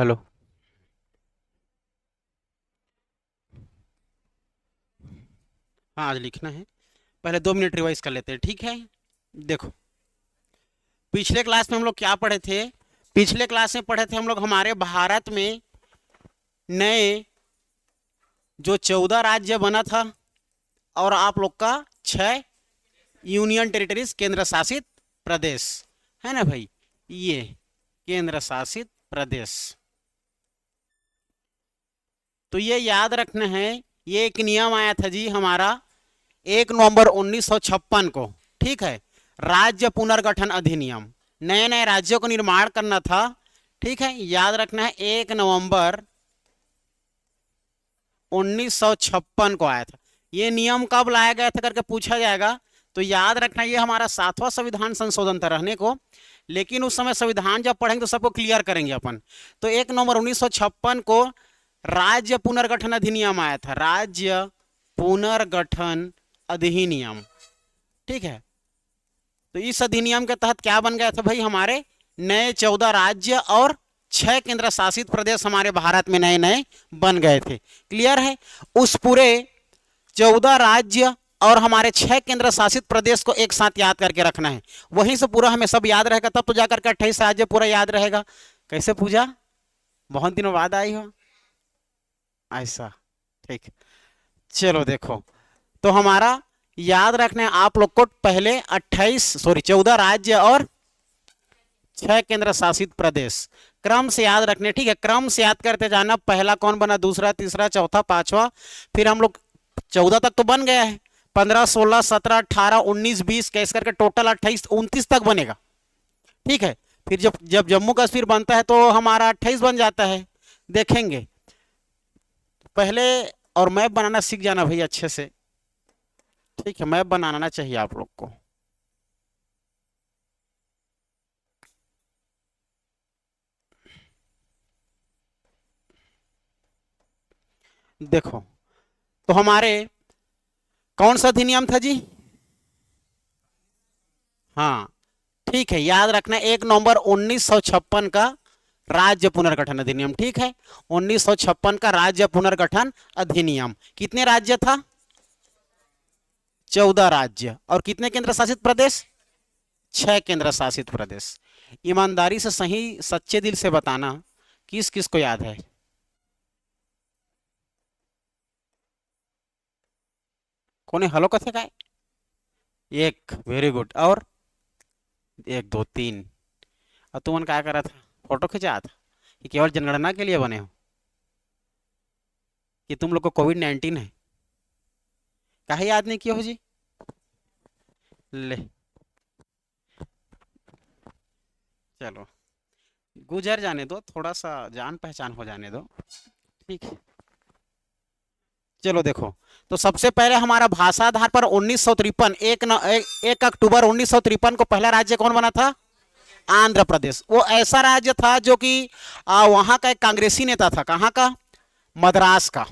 Hello. हाँ, आज लिखना है। पहले 2 मिनट रिवाइज कर लेते हैं, ठीक है। देखो, पिछले क्लास में हम लोग क्या पढ़े थे। पिछले क्लास में पढ़े थे हम लोग हमारे भारत में नए जो 14 राज्य बना था, और आप लोग का 6 यूनियन टेरिटरीज, केंद्र शासित प्रदेश, है ना भाई। ये केंद्र शासित प्रदेश, तो ये याद रखना है। ये एक नियम आया था जी हमारा 1 नवंबर 1956 को, ठीक है। राज्य पुनर्गठन अधिनियम, नए नए राज्यों को निर्माण करना था, ठीक है। याद रखना है 1 नवंबर 1956 को आया था। ये नियम कब लाया गया था करके पूछा जाएगा, तो याद रखना ये हमारा 7वां संविधान संशोधन था रहने को, लेकिन उस समय संविधान जब पढ़ेंगे तो सबको क्लियर करेंगे अपन। तो 1 नवंबर 1956 को राज्य पुनर्गठन अधिनियम आया था, राज्य पुनर्गठन अधिनियम, ठीक है। तो इस अधिनियम के तहत क्या बन गया था भाई, हमारे नए 14 राज्य और 6 केंद्र शासित प्रदेश हमारे भारत में नए नए बन गए थे। क्लियर है। उस पूरे 14 राज्य और हमारे 6 केंद्र शासित प्रदेश को एक साथ याद करके रखना है, वहीं से पूरा हमें सब याद रहेगा, तब तो जाकर के 28 राज्य पूरा याद रहेगा। कैसे पूजा, बहुत दिनों बाद आई हो ऐसा, ठीक। चलो देखो, तो हमारा याद रखना है आप लोग को पहले 14 राज्य और 6 केंद्र शासित प्रदेश, क्रम से याद रखने, ठीक है। क्रम से याद करते जाना, पहला कौन बना, दूसरा, तीसरा, चौथा, पांचवा, फिर हम लोग 14 तक तो बन गया है, 15, 16, 17, 18, 19, 20 कैसे करके टोटल 28, 29 तक बनेगा, ठीक है। फिर जब जब जम्मू कश्मीर बनता है तो हमारा 28 बन जाता है, देखेंगे पहले। और मैप बनाना सीख जाना भाई अच्छे से, ठीक है। मैप बनाना चाहिए आप लोग को। देखो, तो हमारे कौन सा अधिनियम था जी, हाँ, ठीक है। याद रखना 1 नवंबर 1956 का राज्य पुनर्गठन अधिनियम, ठीक है। 1956 का राज्य पुनर्गठन अधिनियम, कितने राज्य था, 14 राज्य, और कितने केंद्र शासित प्रदेश, 6 केंद्र शासित प्रदेश। ईमानदारी से सही सच्चे दिल से बताना किस किस को याद है। कौन हलो कथे का, एक, वेरी गुड, और 1, 2, 3। और तुमने क्या करा था, फोटो खिंचा था कि केवल जनगणना के लिए बने हो, कि तुम लोग को कोविड-19 है, काहे याद नहीं किया हो जी। ले, चलो गुजर जाने दो, थोड़ा सा जान पहचान हो जाने दो, ठीक है। चलो देखो, तो सबसे पहले हमारा भाषा आधार पर 1953, 1 अक्टूबर 1953 को पहला राज्य कौन बना था, आंध्र प्रदेश। वो ऐसा राज्य था जो कि वहां का एक कांग्रेसी नेता था, कहाँ का, मद्रास का,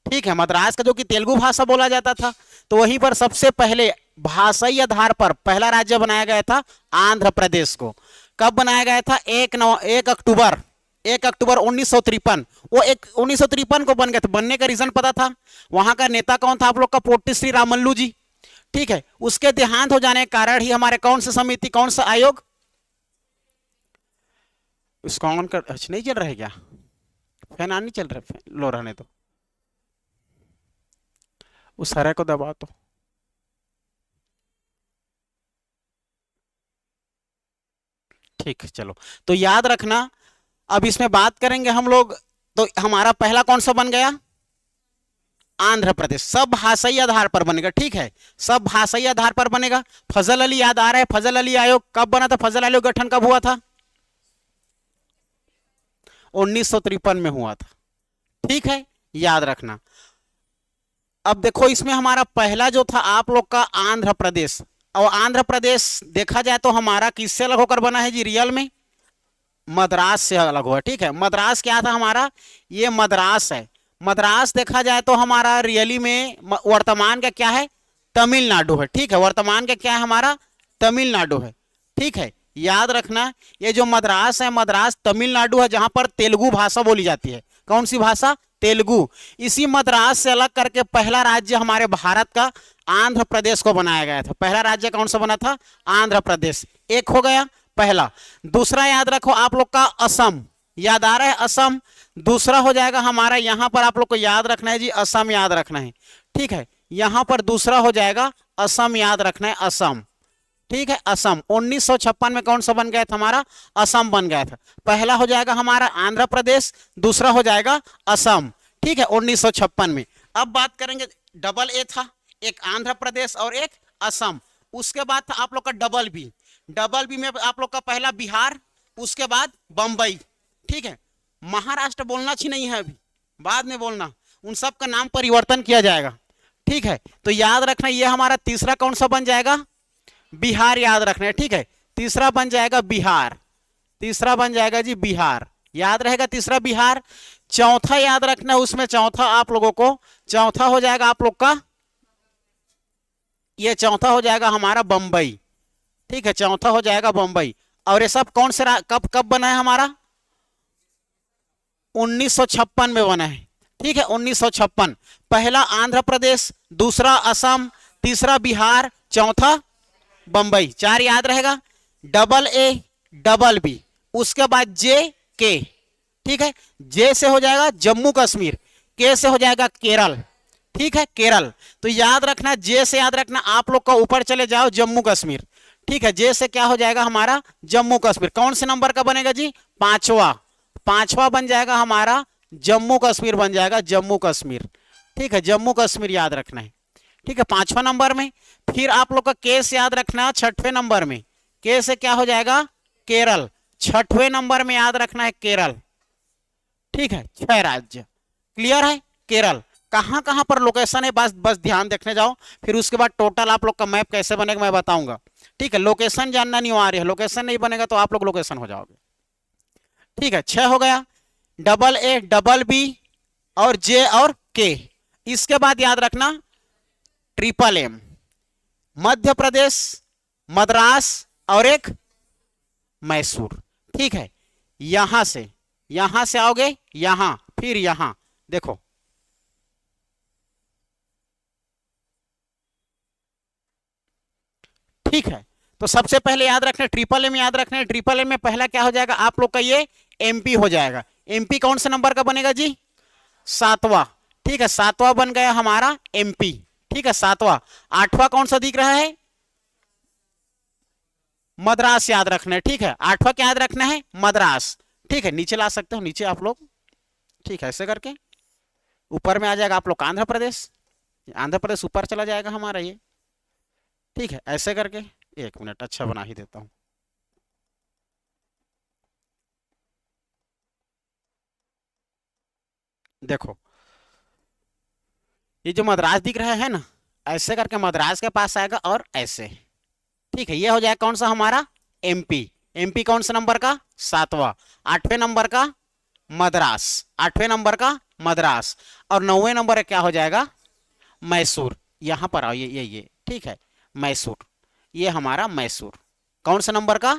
ठीक है। मद्रास का जो कि तेलुगु भाषा बोला जाता था, तो वहीं पर सबसे पहले भाषाई आधार पर पहला राज्य बनाया गया था आंध्र प्रदेश को। कब बनाया गया था, 1 अक्टूबर 1953। वो 1953 को बन गया था। बनने का रीजन पता था, वहां का नेता कौन था आप लोग का, पोट्टी श्री रामल्लू जी, ठीक है। उसके देहांत हो जाने के कारण ही हमारे कौन सा समिति, कौन सा आयोग, उसका ऑन कर, अच्छा नहीं चल रहा है क्या, फैन ऑन नहीं चल रहा है, लो रहने दो, उस हरे को दबा तो। ठीक, चलो। तो याद रखना, अब इसमें बात करेंगे हम लोग, तो हमारा पहला कौन सा बन गया, आंध्र प्रदेश, सब भाषाई आधार पर बनेगा, ठीक है। सब भाषाई आधार पर बनेगा। फजल अली याद आ रहा है, फजल अली आयोग कब बना था, फजल अली गठन कब हुआ था, 1953 में हुआ था, ठीक है। याद रखना। अब देखो, इसमें हमारा पहला जो था आप लोग का आंध्र प्रदेश, और आंध्र प्रदेश देखा जाए तो हमारा किससे अलग होकर बना है जी, रियल में मद्रास से अलग हुआ, ठीक है। मद्रास क्या था हमारा, ये मद्रास है। मद्रास देखा जाए तो हमारा रियली में वर्तमान का क्या है, तमिलनाडु है, ठीक है। वर्तमान का क्या है हमारा, तमिलनाडु है, ठीक है। याद रखना ये जो मद्रास है, मद्रास तमिलनाडु है जहां पर तेलुगु भाषा बोली जाती है। कौन सी भाषा? तेलुगु। इसी मद्रास से अलग करके पहला राज्य हमारे भारत का आंध्र प्रदेश को बनाया गया था। पहला राज्य कौन सा बना था? आंध्र प्रदेश। एक हो गया पहला। दूसरा याद रखो आप लोग का असम, याद आ रहा है असम। दूसरा हो जाएगा हमारा, यहां पर आप लोग को याद रखना है जी असम, याद रखना है, ठीक है। यहां पर दूसरा हो जाएगा असम, याद रखना है असम, ठीक है। असम 1956 में कौन सा बन गया था? हमारा असम बन गया था। पहला हो जाएगा हमारा आंध्र प्रदेश, दूसरा हो जाएगा असम, ठीक है, 1956 में। अब बात करेंगे, डबल ए था, एक आंध्र प्रदेश और एक असम। उसके बाद था आप लोग का डबल बी। डबल बी में आप लोग का पहला बिहार, उसके बाद बंबई, ठीक है। महाराष्ट्र बोलना ही नहीं है अभी, बाद में बोलना, उन सब का नाम परिवर्तन किया जाएगा, ठीक है। तो याद रखना ये हमारा तीसरा कौन सा बन जाएगा? बिहार, याद रखना है, ठीक है। तीसरा बन जाएगा बिहार, तीसरा बन जाएगा जी बिहार, याद रहेगा तीसरा बिहार। चौथा याद रखना है, उसमें चौथा आप लोगों को, चौथा हो जाएगा आप लोग का, ये चौथा हो जाएगा हमारा बंबई, ठीक है, चौथा हो जाएगा बंबई। और ये सब कौन से कब कब बना है हमारा? 1956 में बना है, ठीक है, 1956। पहला आंध्र प्रदेश, दूसरा असम, तीसरा बिहार, चौथा बंबई। चार याद रहेगा। डबल ए, डबल बी, उसके बाद जे के, ठीक है। जे से हो जाएगा जम्मू कश्मीर, के से हो जाएगा केरल, ठीक है, केरल। तो याद रखना जे से याद रखना आप लोग का ऊपर चले जाओ जम्मू कश्मीर, ठीक है। जे से क्या हो जाएगा हमारा? जम्मू कश्मीर। कौन से नंबर का बनेगा जी? पांचवा, पांचवा बन जाएगा हमारा जम्मू कश्मीर, बन जाएगा जम्मू कश्मीर, ठीक है, जम्मू कश्मीर याद रखना है, ठीक है, पांचवा नंबर में। फिर आप लोग का के से याद रखना, छठवें नंबर में, के से क्या हो जाएगा? केरल, छठवें नंबर में याद रखना है केरल, ठीक है। 6 राज्य क्लियर है। केरल कहां कहां पर लोकेशन है बस बस ध्यान देखने जाओ, फिर उसके बाद टोटल आप लोग का मैप कैसे बनेगा मैं बताऊंगा, ठीक है। लोकेशन जानना नहीं आ रही है, लोकेशन नहीं बनेगा तो आप लोग लोकेशन हो जाओगे, ठीक है। 6 हो गया, डबल ए, डबल बी और जे और के। इसके बाद याद रखना ट्रिपल एम, मध्य प्रदेश, मद्रास और एक मैसूर, ठीक है। यहां से आओगे यहां, फिर यहां देखो, ठीक है। तो सबसे पहले याद रखना ट्रिपल एम, याद रखना ट्रिपल एम में पहला क्या हो जाएगा आप लोग का? ये एमपी हो जाएगा। एमपी कौन से नंबर का बनेगा जी? 7वां, ठीक है, 7वां बन गया हमारा एमपी, ठीक है, 7वां। 8वां कौन सा दिख रहा है? मद्रास, याद रखना है, ठीक है। 8वां क्या याद रखना है? मद्रास, ठीक है। नीचे ला सकते हो, नीचे आप लोग, ठीक है, ऐसे करके ऊपर में आ जाएगा आप लोग आंध्र प्रदेश, आंध्र प्रदेश ऊपर चला जाएगा हमारा ये, ठीक है, ऐसे करके। एक मिनट, अच्छा बना ही देता हूं, देखो ये जो मद्रास दिख रहा है ना, ऐसे करके मद्रास के पास आएगा और ऐसे, ठीक है। ये हो जाएगा कौन सा हमारा? एमपी। एमपी कौन सा नंबर का? 7वां। 8वें नंबर का मद्रास, 8वें नंबर का मद्रास। और 9वें नंबर क्या हो जाएगा? मैसूर। यहां पर आओ, ये ठीक है, मैसूर, ये हमारा मैसूर कौन सा नंबर का?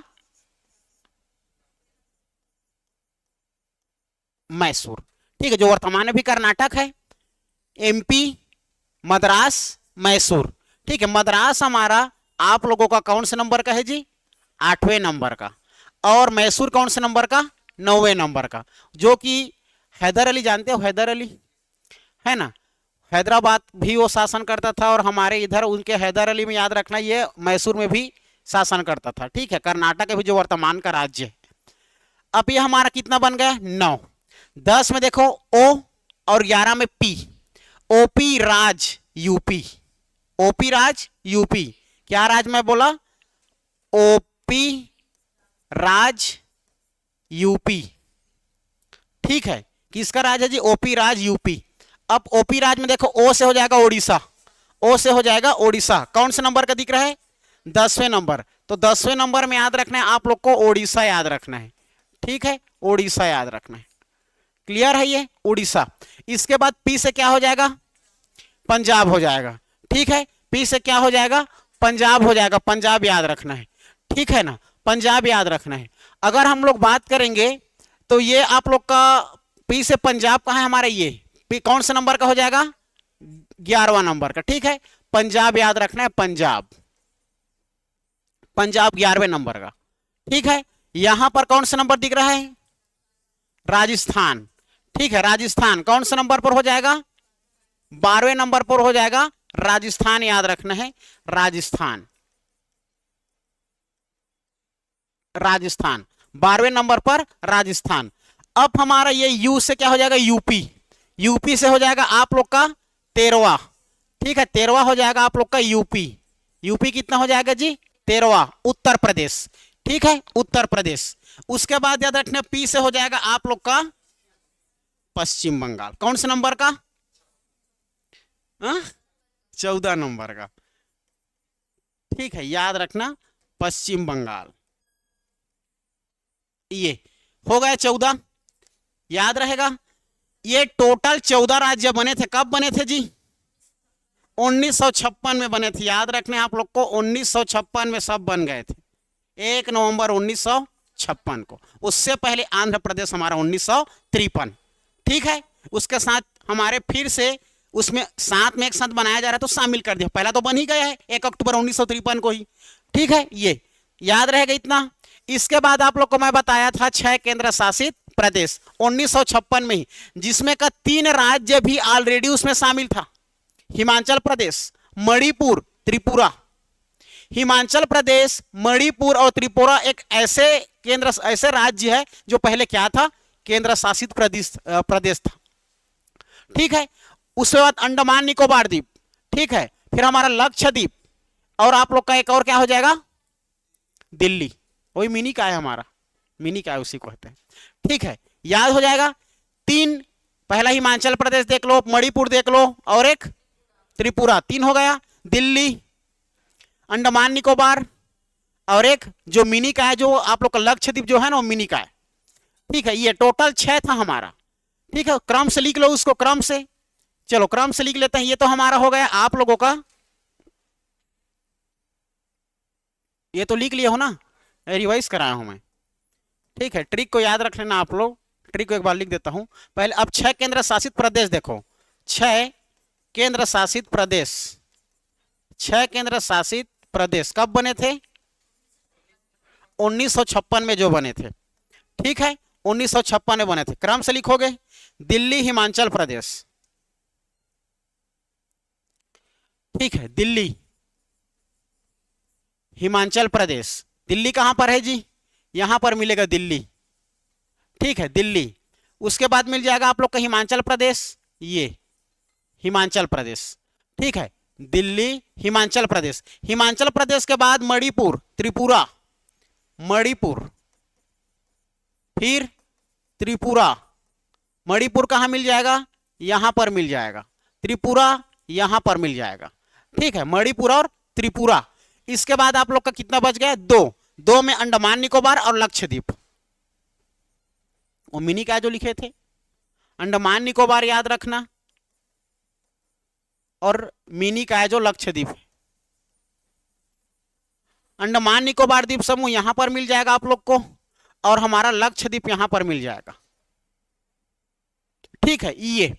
मैसूर, ठीक है, जो वर्तमान में भी कर्नाटक है। एमपी, मद्रास, मैसूर, ठीक है। मद्रास हमारा आप लोगों का कौन से नंबर का है जी? 8वें नंबर का। और मैसूर कौन से नंबर का? 9वें नंबर का, जो कि हैदर अली, जानते हो हैदर अली है ना, हैदराबाद भी वो शासन करता था, और हमारे इधर उनके हैदर अली में याद रखना ये मैसूर में भी शासन करता था, ठीक है। कर्नाटक भी जो वर्तमान का राज्य है। अब ये हमारा कितना बन गया? 9। 10 में देखो ओ और 11 में पी, ओपी राज यूपी, ओपी राज यूपी। क्या राज मैं बोला? ओपी राज यूपी, ठीक है। किसका राज है जी? ओपी राज यूपी। अब ओपी राज में देखो ओ से हो जाएगा ओडिशा, ओ से हो जाएगा ओडिशा। कौन से नंबर का दिख रहा है? 10वें नंबर। तो 10वें नंबर में याद रखना है आप लोग को, ओडिशा याद रखना है, ठीक है, ओडिशा याद रखना है। क्लियर है ये? उड़ीसा। इसके बाद पी से क्या हो जाएगा? पंजाब हो जाएगा, ठीक है। पी से क्या हो जाएगा? पंजाब हो जाएगा, पंजाब याद रखना है, ठीक है ना। पंजाब याद रखना है। अगर हम लोग बात करेंगे तो ये आप लोग का पी से पंजाब कहाँ है हमारा, ये पी कौन से नंबर का हो जाएगा, 11वां नंबर का। ठीक है, पंजाब याद रखना है, पंजाब, पंजाब 11वें नंबर का। ठीक है, यहां पर कौन सा नंबर दिख रहा है, राजस्थान। ठीक है, राजस्थान कौन से नंबर पर हो जाएगा, 12वें नंबर पर हो जाएगा, राजस्थान याद रखना है, राजस्थान, राजस्थान 12वें नंबर पर राजस्थान। अब हमारा ये यू से क्या हो जाएगा, यूपी, यूपी से हो जाएगा आप लोग का 13वां। ठीक है, 13वां हो जाएगा आप लोग का यूपी, यूपी कितना हो जाएगा जी, 13वां। उत्तर प्रदेश, ठीक है, उत्तर प्रदेश। उसके बाद याद रखना पी से हो जाएगा आप लोग का पश्चिम बंगाल, कौन से नंबर का, 14 नंबर का। ठीक है, याद रखना पश्चिम बंगाल, ये हो गया 14, याद रहेगा। ये टोटल 14 राज्य बने थे, कब बने थे जी, 1956 में बने थे। याद रखने आप लोग को 1956 में सब बन गए थे, 1 नवंबर 1956 को। उससे पहले आंध्र प्रदेश हमारा 1953। ठीक है, उसके साथ हमारे फिर से उसमें साथ में एक साथ बनाया जा रहा है तो शामिल कर दिया, पहला तो बन ही गया है 1 अक्टूबर 1953 को ही। ठीक है, ये याद रहेगा इतना। इसके बाद आप लोग को मैं बताया था 6 केंद्र शासित प्रदेश 1956 में ही, जिसमें का 3 राज्य भी ऑलरेडी उसमें शामिल था, हिमाचल प्रदेश, मणिपुर, त्रिपुरा। हिमाचल प्रदेश, मणिपुर और त्रिपुरा एक ऐसे राज्य है जो पहले क्या था, केंद्र शासित प्रदेश था। ठीक है, उसके बाद अंडमान निकोबार द्वीप। ठीक है, फिर हमारा लक्षद्वीप, और आप लोग का एक और क्या हो जाएगा, दिल्ली, वही मिनी का है हमारा, मिनी का है उसी को कहते हैं। ठीक है, याद हो जाएगा। 3, पहला हिमाचल प्रदेश देख लो, मणिपुर देख लो, और एक त्रिपुरा, 3 हो गया। दिल्ली, अंडमान निकोबार, और एक जो मिनी का है, जो आप लोग का लक्षद्वीप जो है ना, वो मिनी का है। ठीक है, ये टोटल 6 था हमारा। ठीक है, क्रम से लिख लो उसको, क्रम से, चलो क्रम से लिख लेते हैं। ये तो हमारा हो गया आप लोगों का, ये तो लिख लिए हो ना, रिवाइज कराया हूं मैं। ठीक है, ट्रिक को याद रख लेना आप लोग, ट्रिक को एक बार लिख देता हूं पहले। अब 6 केंद्र शासित प्रदेश देखो, 6 केंद्र शासित प्रदेश, 6 केंद्र शासित प्रदेश कब बने थे, 1956 में जो बने थे। ठीक है, 1956 में बने थे। क्रम से लिखोगे, दिल्ली, हिमाचल प्रदेश। ठीक है, दिल्ली, हिमाचल प्रदेश। दिल्ली कहां पर है जी, यहां पर मिलेगा दिल्ली। ठीक है, दिल्ली। उसके बाद मिल जाएगा आप लोग का हिमाचल प्रदेश, ये हिमाचल प्रदेश। ठीक है, दिल्ली, हिमाचल प्रदेश। हिमाचल प्रदेश के बाद मणिपुर, त्रिपुरा, मणिपुर, फिर त्रिपुरा। मणिपुर कहां मिल जाएगा, यहां पर मिल जाएगा। त्रिपुरा यहां पर मिल जाएगा। ठीक है, मणिपुर और त्रिपुरा। इसके बाद आप लोग का कितना बच गया, 2 में अंडमान निकोबार और लक्षद्वीप, वो मिनी का जो लिखे थे। अंडमान निकोबार याद रखना, और मिनी का जो लक्षद्वीप है। अंडमान निकोबार द्वीप समूह यहां पर मिल जाएगा आप लोग को, और हमारा लक्षद्वीप यहां पर मिल जाएगा। ठीक है, ये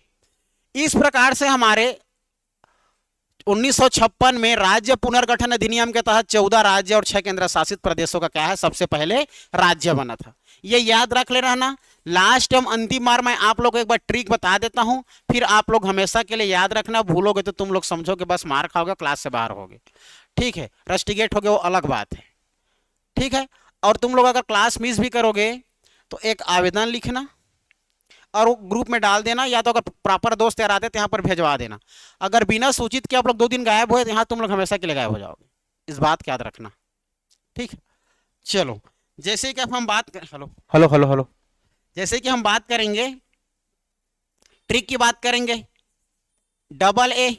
इस प्रकार से हमारे 1956 में राज्य पुनर्गठन अधिनियम के तहत 14 राज्य और 6 केंद्र शासित प्रदेशों का क्या है, सबसे पहले राज्य बना था। ये याद रख ले रहना। लास्ट एवं अंतिम बार मैं आप लोग को एक बार ट्रिक बता देता हूं, फिर आप लोग हमेशा के लिए याद रखना। भूलोगे तो तुम लोग समझोगे बस मार खाओगे, क्लास से बाहर होगे। ठीक है, रस्टिगेट हो गए वो अलग बात है। ठीक है, और तुम लोग अगर क्लास मिस भी करोगे तो एक आवेदन लिखना और वो ग्रुप में डाल देना, या तो अगर प्रॉपर दोस्त यार आते तो यहाँ पर भेजवा देना। अगर बिना सूचित के आप लोग 2 दिन गायब हुए तो यहाँ तुम लोग हमेशा के लिए गायब हो जाओगे, इस बात का याद रखना। ठीक है, चलो जैसे कि अब हम बात कर, हेलो हेलो हेलो हेलो, जैसे कि हम बात करेंगे ट्रिक की बात करेंगे, AA,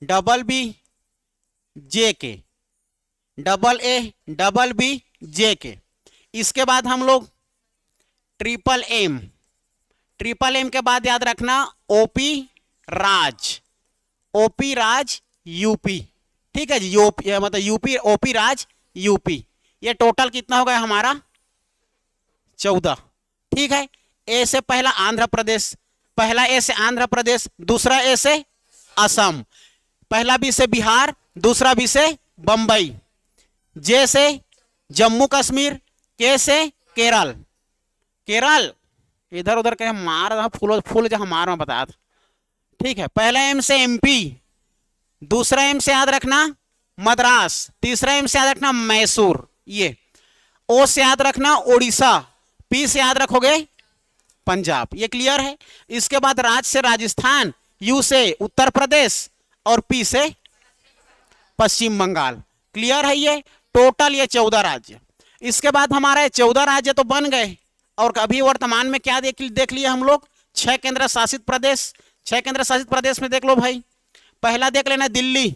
BB, JK, AA, BB, JK। इसके बाद हम लोग MMM, MMM के बाद याद रखना OP राज, OP राज यूपी। ठीक है जी, मतलब यूपी, OP राज यूपी, ये टोटल कितना हो गया हमारा 14। ठीक है, ए से पहला आंध्र प्रदेश, पहला ए से आंध्र प्रदेश, दूसरा ए से असम, पहला बी से बिहार, दूसरा बी से बंबई, जे से जम्मू कश्मीर, के से केरल, केरल इधर उधर के मार फूल फूल जो हमारा में बताया था। ठीक है, पहला एम से एमपी, दूसरा एम से याद रखना मद्रास, तीसरा एम से याद रखना मैसूर, ये ओ से याद रखना ओडिशा, पी से याद रखोगे पंजाब। ये क्लियर है। इसके बाद राज्य से राजस्थान, यू से उत्तर प्रदेश और पी से पश्चिम बंगाल। क्लियर है। ये टोटल ये 14 राज्य। इसके बाद हमारे 14 राज्य तो बन गए और अभी वर्तमान में क्या देख लिए हम लोग 6 केंद्र शासित प्रदेश। 6 केंद्र शासित प्रदेश में देख लो भाई, पहला देख लेना दिल्ली,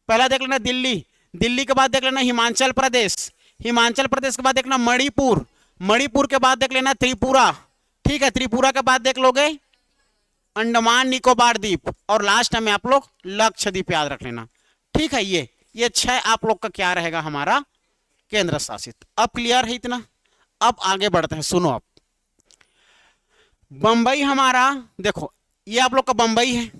पहला देख लेना दिल्ली, दिल्ली के बाद देख लेना हिमाचल प्रदेश, हिमाचल प्रदेश के बाद देखना मणिपुर, मणिपुर के बाद देख लेना त्रिपुरा। ठीक है, त्रिपुरा के बाद देख लोगे अंडमान निकोबार द्वीप और लास्ट में आप लोग लक्षद्वीप याद रख लेना। ठीक है, ये 6 आप लोग का क्या रहेगा हमारा केंद्र शासित। अब क्लियर है इतना। अब आगे बढ़ते हैं, सुनो। अब बंबई हमारा देखो, ये आप लोग का बंबई है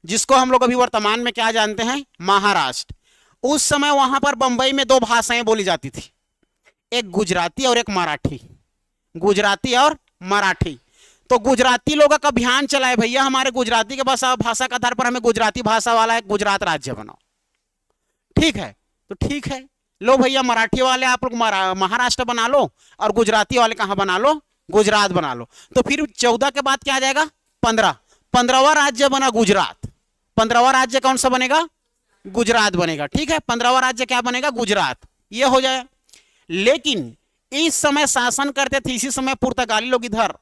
जिसको हम लोग अभी वर्तमान में क्या जानते हैं महाराष्ट्र। उस समय वहां पर बंबई में 2 भाषाएं बोली जाती थी, एक गुजराती और एक मराठी, गुजराती और मराठी। तो गुजराती लोगों का अभियान चला है भैया, हमारे गुजराती के भाषा के आधार पर हमें गुजराती भाषा वाला एक गुजरात राज्य बनाओ। ठीक है, तो ठीक है, लो भैया मराठी वाले आप लोग महाराष्ट्र बना लो और गुजराती वाले कहां बना लो गुजरात बना लो। तो फिर 14 के बाद क्या आ जाएगा 15, 15वां राज्य बना गुजरात। 15वां राज्य कौन सा बनेगा गुजरात बनेगा। ठीक है, 15वां राज्य क्या बनेगा गुजरात, ये हो जाए। लेकिन इस समय शासन करते थे इसी समय पुर्तगाली लोग इधर।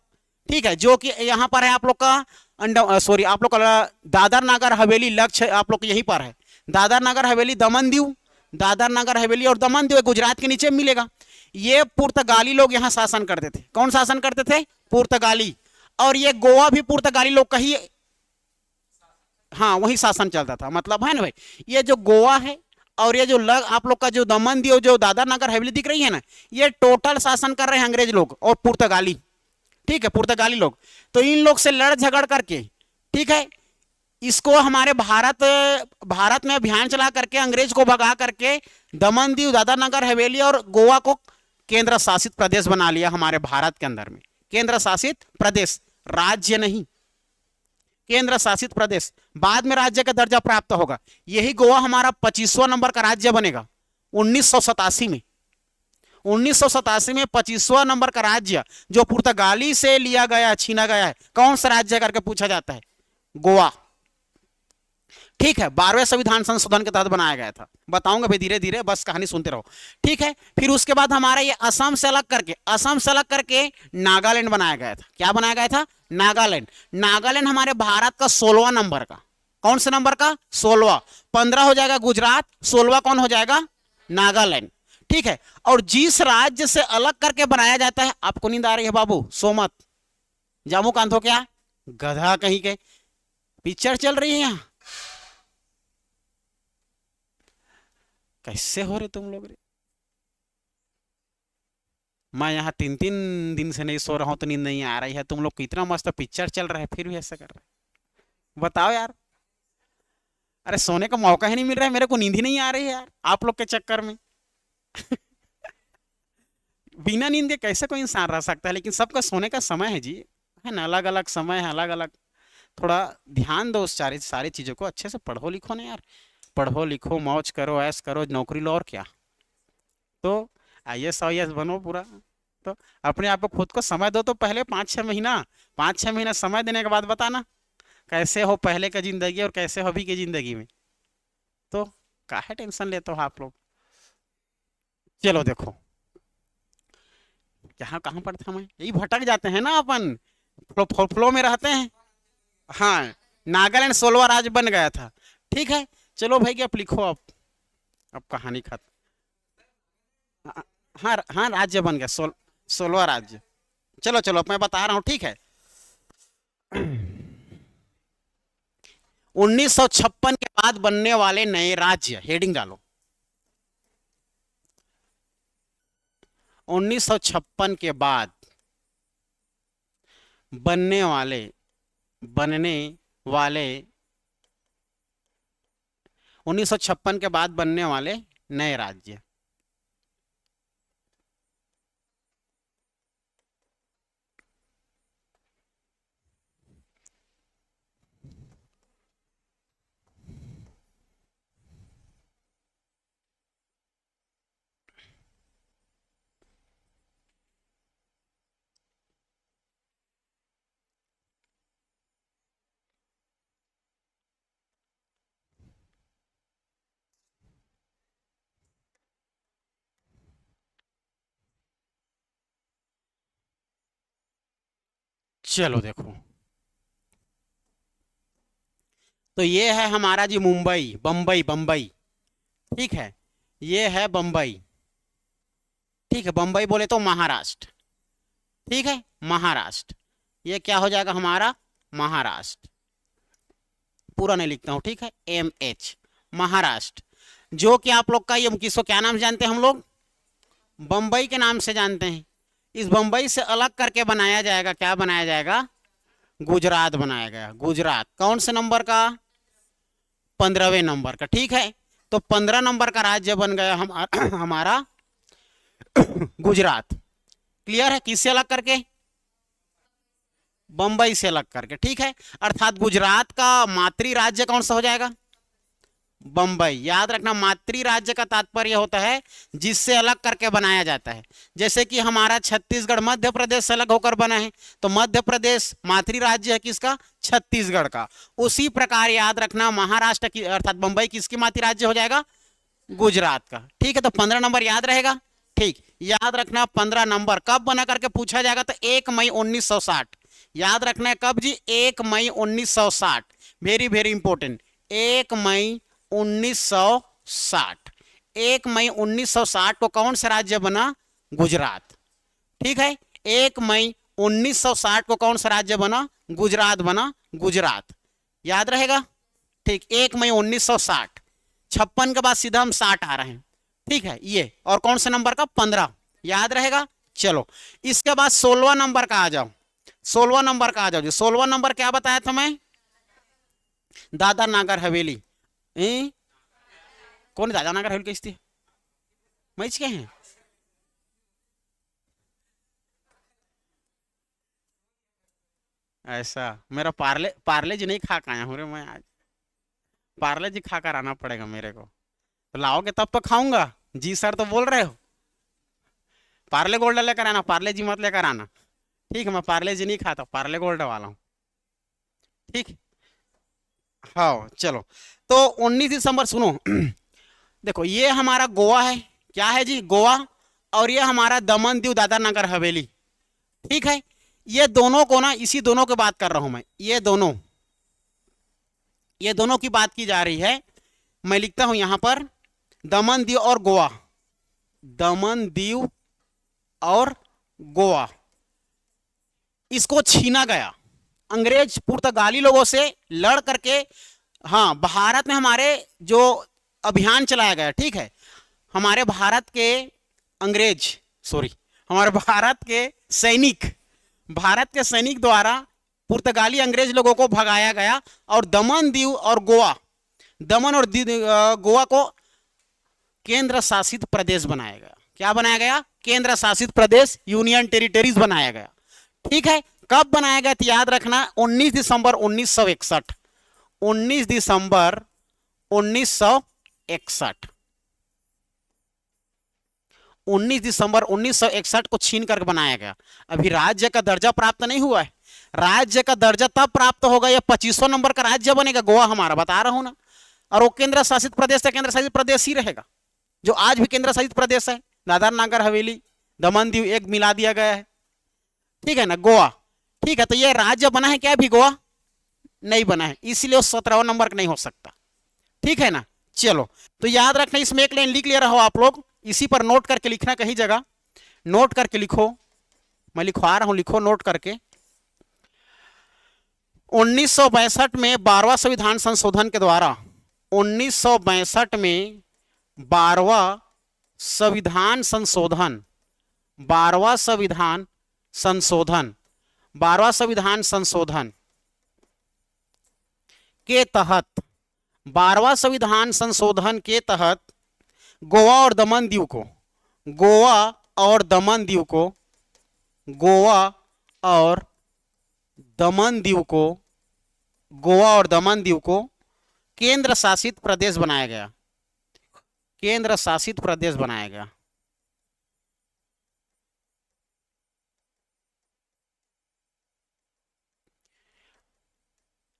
ठीक है, जो कि यहां पर है आप लोग का आप लोग का दादर नागर हवेली, लक्ष्य आप लोग यहीं पर है, दादर नागर हवेली, दमन दीव, दादर नागर हवेली और दमन दीव गुजरात के नीचे मिलेगा। ये पुर्तगाली लोग यहां शासन करते थे। कौन शासन करते थे पुर्तगाली। और ये गोवा भी पुर्तगाली लोग का ही, हाँ वही शासन चलता था। मतलब है ना भाई, ये जो गोवा है और ये जो आप लोग का जो दमन दीव जो दादर नागर हवेली दिख रही है ना, ये टोटल शासन कर रहे हैं अंग्रेज लोग और पुर्तगाली। ठीक है, पुर्तगाली लोग। तो इन लोग से लड़ झगड़ करके, ठीक है, इसको हमारे भारत में अभियान चला करके अंग्रेज को भगा करके दमन दीव दादर नगर हवेली और गोवा को केंद्र शासित प्रदेश बना लिया हमारे भारत के अंदर में। केंद्र शासित प्रदेश, राज्य नहीं, केंद्र शासित प्रदेश। बाद में राज्य का दर्जा प्राप्त होगा। यही गोवा हमारा 25वां नंबर का राज्य बनेगा 1987 में। 1987 में 25वां नंबर का राज्य जो पुर्तगाली से लिया गया, छीना गया है। कौन सा राज्य करके पूछा जाता है गोवा। ठीक है, 12वें संविधान संशोधन के तहत बनाया गया था। बताऊंगा भाई धीरे धीरे, बस कहानी सुनते रहो। ठीक है, फिर उसके बाद हमारा ये असम से अलग करके नागालैंड बनाया गया था। क्या बनाया गया था नागालैंड। नागालैंड हमारे भारत का 16वां नंबर का, कौन से नंबर का 16वां। 15 हो जाएगा गुजरात, 16वां कौन हो जाएगा नागालैंड। ठीक है, और जिस राज्य से अलग करके बनाया जाता है, आपको नींद आ रही है बाबू सो मत, जामू कांत हो क्या गधा कहीं के, पिक्चर चल रही है यहां। कैसे हो रहे तुम लोग रे। मैं यहाँ 3-3 दिन से नहीं सो रहा हूं तो नींद नहीं आ रही है। तुम लोग को इतना मस्त पिक्चर चल रहा है फिर भी ऐसा कर रहे हैं, बताओ यार। अरे सोने का मौका ही नहीं मिल रहा है, मेरे को नींद ही नहीं आ रही है यार आप लोग के चक्कर में। बिना नींद के कैसे कोई इंसान रह सकता है। लेकिन सबका सोने का समय है जी, है ना, अलग अलग समय है, अलग अलग। थोड़ा ध्यान दो उस सारी चीजों को, अच्छे से पढ़ो लिखो ना यार, पढ़ो लिखो मौज करो ऐश करो, नौकरी लो और क्या। तो IAS बनो पूरा। तो अपने आप को खुद को समय दो। तो पहले 5-6 महीना समय देने के बाद बताना कैसे हो पहले का जिंदगी और कैसे हो अभी की जिंदगी में। तो काहे टेंशन लेते हो आप लोग। चलो देखो यहाँ कहाँ पर था मैं, यही भटक जाते हैं ना अपन, फ्लो में रहते हैं। हाँ, नागालैंड 16वां राज्य बन गया था। ठीक है, चलो भाई अब लिखो। अब कहानी खत्म। हाँ हाँ, राज्य बन गया 16वां राज्य। चलो चलो अब मैं बता रहा हूं। ठीक है, 1956 के बाद बनने वाले नए राज्य, हेडिंग डालो। 1956 के बाद बनने वाले बनने वाले 1956 के बाद बनने वाले नए राज्य। चलो देखो, तो ये है हमारा जी मुंबई, बम्बई, बम्बई, ठीक है, ये है बम्बई, ठीक है, बम्बई बोले तो महाराष्ट्र, ठीक है, महाराष्ट्र, ये क्या हो जाएगा हमारा महाराष्ट्र, पूरा नहीं लिखता हूं, ठीक है, MH, महाराष्ट्र, जो कि आप लोग का ये किसको क्या नाम जानते हैं हम लोग, बम्बई के नाम से जानते हैं। इस बम्बई से अलग करके बनाया जाएगा, क्या बनाया जाएगा, गुजरात बनाया गया, गुजरात, कौन से नंबर का, 15वें नंबर का, ठीक है, तो 15 नंबर का राज्य बन गया हमारा गुजरात। क्लियर है, किससे अलग करके, बंबई से अलग करके, ठीक है, अर्थात गुजरात का मातृ राज्य कौन सा हो जाएगा, बंबई। याद रखना, मातृ राज्य का तात्पर्य होता है जिससे अलग करके बनाया जाता है। जैसे कि हमारा छत्तीसगढ़ मध्य प्रदेश से अलग होकर बना है, तो मध्य प्रदेश मातृ राज्य है किसका, छत्तीसगढ़ का। उसी प्रकार याद रखना, महाराष्ट्र की अर्थात बंबई किसकी मातृ राज्य हो जाएगा, गुजरात का, ठीक है। तो 15 नंबर याद रहेगा, ठीक, याद रखना 15 नंबर कब बना करके पूछा जाएगा, तो 1 मई 1960, याद रखना है कब जी, 1 मई 1960, वेरी वेरी इंपॉर्टेंट, 1 मई 1960, 1 मई 1960 को कौन सा राज्य बना, गुजरात, ठीक है, 1 मई 1960 को कौन सा राज्य बना, गुजरात बना, गुजरात, याद रहेगा, ठीक, 1 मई 1960, 56 के बाद सीधा हम 60 आ रहे हैं, ठीक है, ये और कौन से नंबर का, 15, याद रहेगा। चलो इसके बाद 16वां नंबर का आ जाओ, 16वां नंबर का आ जाओ जी, 16वां नंबर क्या बताया था मैं, दादर नागर हवेली, कौन दादा नागर हवेली किसती, मैच के हैं, ऐसा, मेरा पार्ले पार्ले जी नहीं खा के आया हूँ रे मैं आज, पार्ले जी खा कर आना पड़ेगा मेरे को, तो लाओगे तब तो खाऊंगा, जी सर तो बोल रहे हो, पार्ले गोल्ड लेकर आना, पार्ले जी मत लेकर आना, ठीक है, मैं पार्ले जी नहीं खाता, पार्ले गोल्ड वाला हूँ, ठीक, हाँ चलो, तो 19 दिसंबर सुनो देखो ये हमारा गोवा है, क्या है जी, गोवा, और ये हमारा दमन दीव दादर नगर हवेली, ठीक है, ये दोनों को ना, इसी दोनों की बात कर रहा हूं मैं, ये दोनों की बात की जा रही है, मैं लिखता हूं यहां पर, दमन दीव और गोवा, दमन दीव और गोवा, इसको छीना गया अंग्रेज पुर्तगाली लोगों से लड़ करके, हाँ, भारत में हमारे जो अभियान चलाया गया, ठीक है, हमारे भारत के अंग्रेज, सॉरी, हमारे भारत के सैनिक द्वारा पुर्तगाली अंग्रेज लोगों को भगाया गया, और दमन दीव और गोवा, दमन और गोवा को केंद्र शासित प्रदेश बनाया गया, क्या बनाया गया, केंद्र शासित प्रदेश, यूनियन टेरिटरीज बनाया गया, ठीक है। कब बनाया गया, तो याद रखना 19 दिसंबर 1961, 19 दिसंबर 1961, 19 दिसंबर 1961 को छीन कर बनाया गया। अभी राज्य का दर्जा प्राप्त नहीं हुआ है, राज्य का दर्जा तब प्राप्त होगा, यह 25वां नंबर का राज्य बनेगा गोवा हमारा, बता रहा हूं ना, और वो केंद्र शासित प्रदेश है, केंद्र शासित प्रदेश ही रहेगा, जो आज भी केंद्र शासित प्रदेश है, दादर नागर हवेली, दमन दीव एक मिला दिया गया है, ठीक है ना, गोवा, ठीक है, तो ये राज्य बना है क्या, भी गोवा नहीं बना है, इसलिए 17वां नंबर नहीं हो सकता, ठीक है ना। चलो, तो याद रखना, इसमें एक लाइन लिख ले रहा हो आप लोग, इसी पर नोट करके लिखना, कहीं जगह नोट करके लिखो, मैं लिखवा रहा हूं, लिखो नोट करके, 1962 में 12वां संविधान संशोधन के द्वारा, 1962 में 12वां संविधान संशोधन 12वां संविधान संशोधन, 12वां संविधान संशोधन के तहत, 12वां संविधान संशोधन के तहत गोवा और दमन दीव को, गोवा और दमन दीव को, गोवा और दमन दीव को, गोवा और दमन दीव को केंद्र शासित प्रदेश बनाया गया, केंद्र शासित प्रदेश बनाया गया।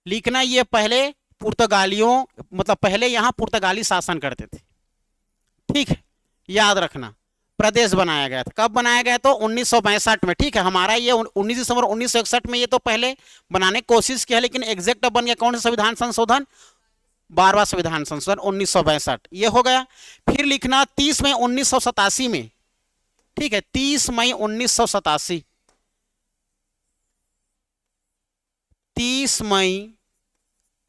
लिखना, ये पहले पुर्तगालियों, मतलब पहले यहां पुर्तगाली शासन करते थे, ठीक है, याद रखना। प्रदेश बनाया गया था, कब बनाया गया? तो 1962 में, ठीक है। हमारा ये 19 दिसंबर 1961 में ये तो पहले बनाने की कोशिश किया, लेकिन एग्जैक्ट अब बन गया कौन सा संविधान संशोधन? 12वां संविधान संशोधन 1962, ये हो गया। फिर लिखना 30 मई 1987 में, ठीक है, 30 मई 1987, 30 मई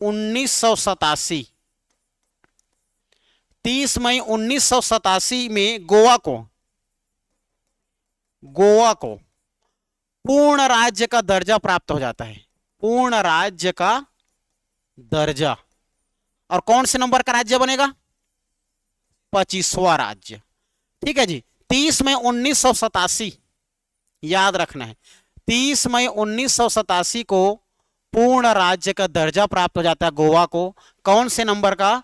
1987, 30 मई 1987 में गोवा को, गोवा को पूर्ण राज्य का दर्जा प्राप्त हो जाता है, पूर्ण राज्य का दर्जा। और कौन से नंबर का राज्य बनेगा? 25वां राज्य, ठीक है जी। 30 मई 1987 याद रखना है, 30 मई 1987 को पूर्ण राज्य का दर्जा प्राप्त हो जाता है गोवा को। कौन से नंबर का?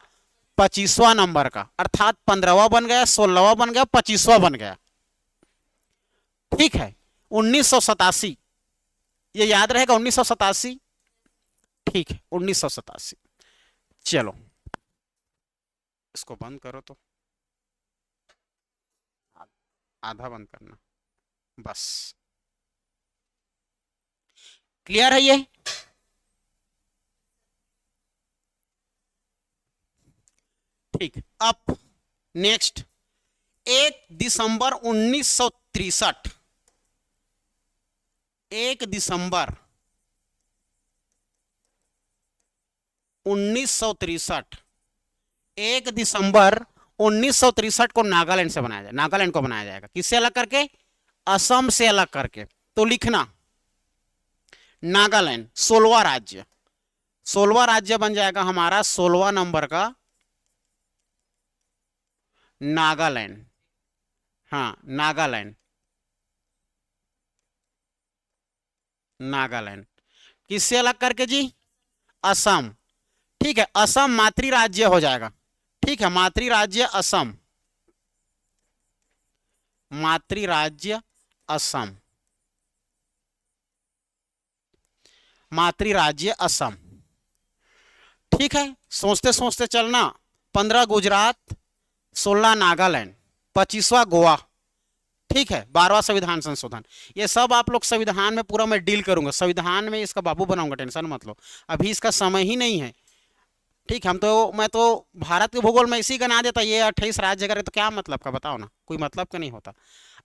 25वां नंबर का, अर्थात 15वां बन गया, 16वां बन गया, 25वां बन गया, ठीक है। 1987 ये याद रहेगा, 1987, ठीक है, 1987। चलो इसको बंद करो, तो आधा बंद करना, बस। क्लियर है ये? ठीक। अब नेक्स्ट, 1 दिसंबर 1963, 1 दिसंबर 1963, 1 दिसंबर 1963 को नागालैंड से बनाया जाए, नागालैंड को बनाया जाएगा। किससे अलग करके? असम से अलग करके। तो लिखना नागालैंड 16वां राज्य, 16वां राज्य बन जाएगा हमारा 16वां नंबर का नागालैंड, हाँ नागालैंड, नागालैंड। किससे अलग करके जी? असम, ठीक है। असम मातृ राज्य हो जाएगा, ठीक है, मातृ राज्य असम, मातृ राज्य असम, मातृ राज्य असम, ठीक है। सोचते सोचते चलना, 15 गुजरात, 16 नागालैंड, 25वां गोवा, ठीक है। 12वां संविधान संशोधन, ये सब आप लोग संविधान में पूरा मैं डील करूंगा, संविधान में इसका बाबू बनाऊंगा, टेंशन मत लो, अभी इसका समय ही नहीं है, ठीक है। मैं तो भारत के भूगोल में इसी का ना देता, ये 28 राज्य करे तो क्या मतलब का, बताओ ना, कोई मतलब का नहीं होता,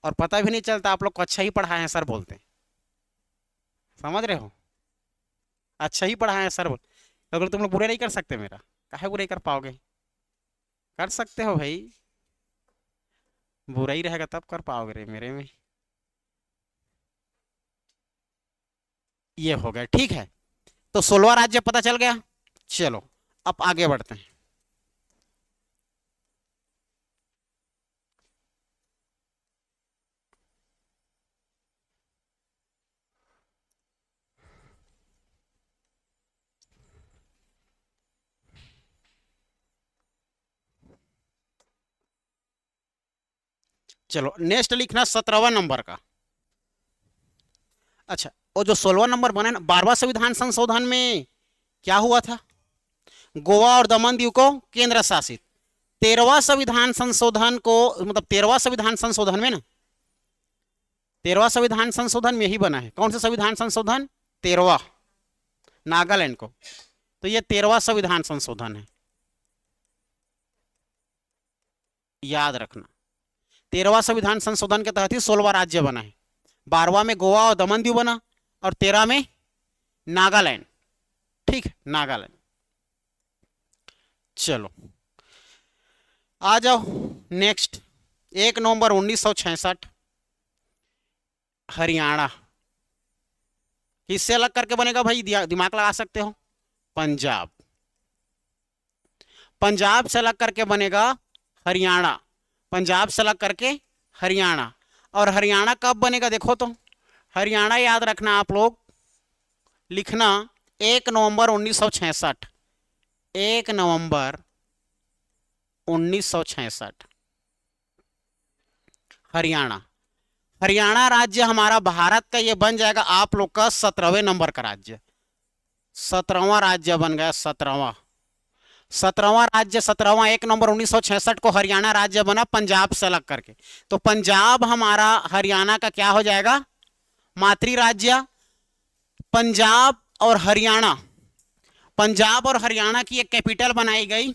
और पता भी नहीं चलता आप लोग को अच्छा ही पढ़ाए हैं सर बोलते हैं, समझ रहे हो? अच्छा ही पढ़ाए हैं सर बोल, अगर तुम लोग बुरे नहीं कर सकते मेरा, काहे बुरे कर पाओगे? कर सकते हो भाई, बुरा ही रहेगा तब कर पाओगे रे मेरे में। ये हो गया, ठीक है। तो 16वां राज्य पता चल गया। चलो अब आगे बढ़ते हैं। चलो नेक्स्ट लिखना 17वां नंबर का। अच्छा, और जो 16वां नंबर बना ना 12वां संविधान संशोधन में क्या हुआ था? गोवा और दमन दीव को केंद्र शासित। 13वां संविधान संशोधन को, मतलब 13वां संविधान संशोधन में ना, 13वां संविधान संशोधन में ही बना है। कौन सा संविधान संशोधन? 13वां, नागालैंड को। तो ये 13वां संविधान संशोधन है, याद रखना। 13वां संविधान संशोधन के तहत ही 16वां राज्य बना है। 12वां में गोवा और दमन दीव बना, और 13 में नागालैंड, ठीक है, नागालैंड। चलो आ जाओ नेक्स्ट, 1 नवंबर 1966, हरियाणा। किससे अलग करके बनेगा भाई, दिमाग लगा सकते हो, पंजाब। पंजाब से अलग करके बनेगा हरियाणा, पंजाब से अलग करके हरियाणा। और हरियाणा कब बनेगा देखो तो, हरियाणा याद रखना आप लोग, लिखना 1 नवंबर 1966, 1 नवंबर 1966 हरियाणा। हरियाणा राज्य हमारा भारत का ये बन जाएगा आप लोग का 17वें नंबर का राज्य, 17वां राज्य बन गया, 17वां, 17वां राज्य, 17वां, 1 नवंबर 1966 को हरियाणा राज्य बना पंजाब से अलग करके। तो पंजाब हमारा हरियाणा का क्या हो जाएगा, मातृ राज्य। पंजाब और हरियाणा, पंजाब और हरियाणा की एक कैपिटल बनाई गई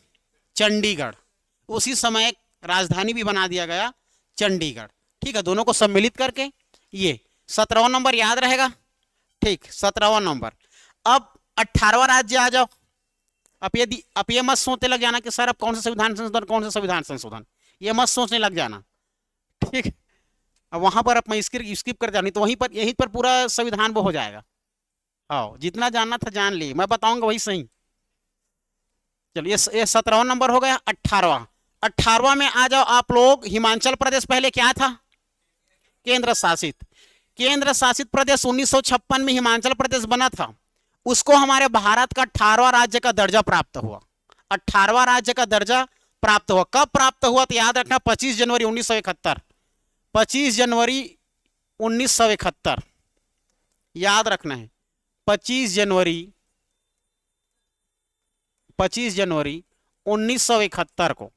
चंडीगढ़, उसी समय राजधानी भी बना दिया गया चंडीगढ़। ठीक है, दोनों को सम्मिलित करके ये 17वां नंबर याद रहेगा। ठीक, 17वां नंबर। अब 18वां राज्य आ जाओ। अब ये मत सोचने लग जाना कि सर अब कौन सा संविधान संशोधन, कौन सा संविधान संशोधन, ये मत सोचने लग जाना। ठीक, अब वहां पर अब मैं स्किप कर जानी, तो वहीं पर यहीं पर पूरा संविधान वो हो जाएगा। हाँ, जितना जानना था जान ली, मैं बताऊंगा वही सही। चलिए, ये 17वां नंबर हो गया। 18वां, 18वां में आ जाओ आप लोग। हिमाचल प्रदेश पहले क्या था, केंद्र शासित। केंद्र शासित प्रदेश 1956 में हिमाचल प्रदेश बना था, उसको हमारे भारत का 18वां राज्य का दर्जा प्राप्त हुआ। 18वां राज्य का दर्जा प्राप्त हुआ। कब प्राप्त हुआ तो याद रखना 25 जनवरी 1971, 25 जनवरी 1971 याद रखना है, 25 जनवरी 1971 को।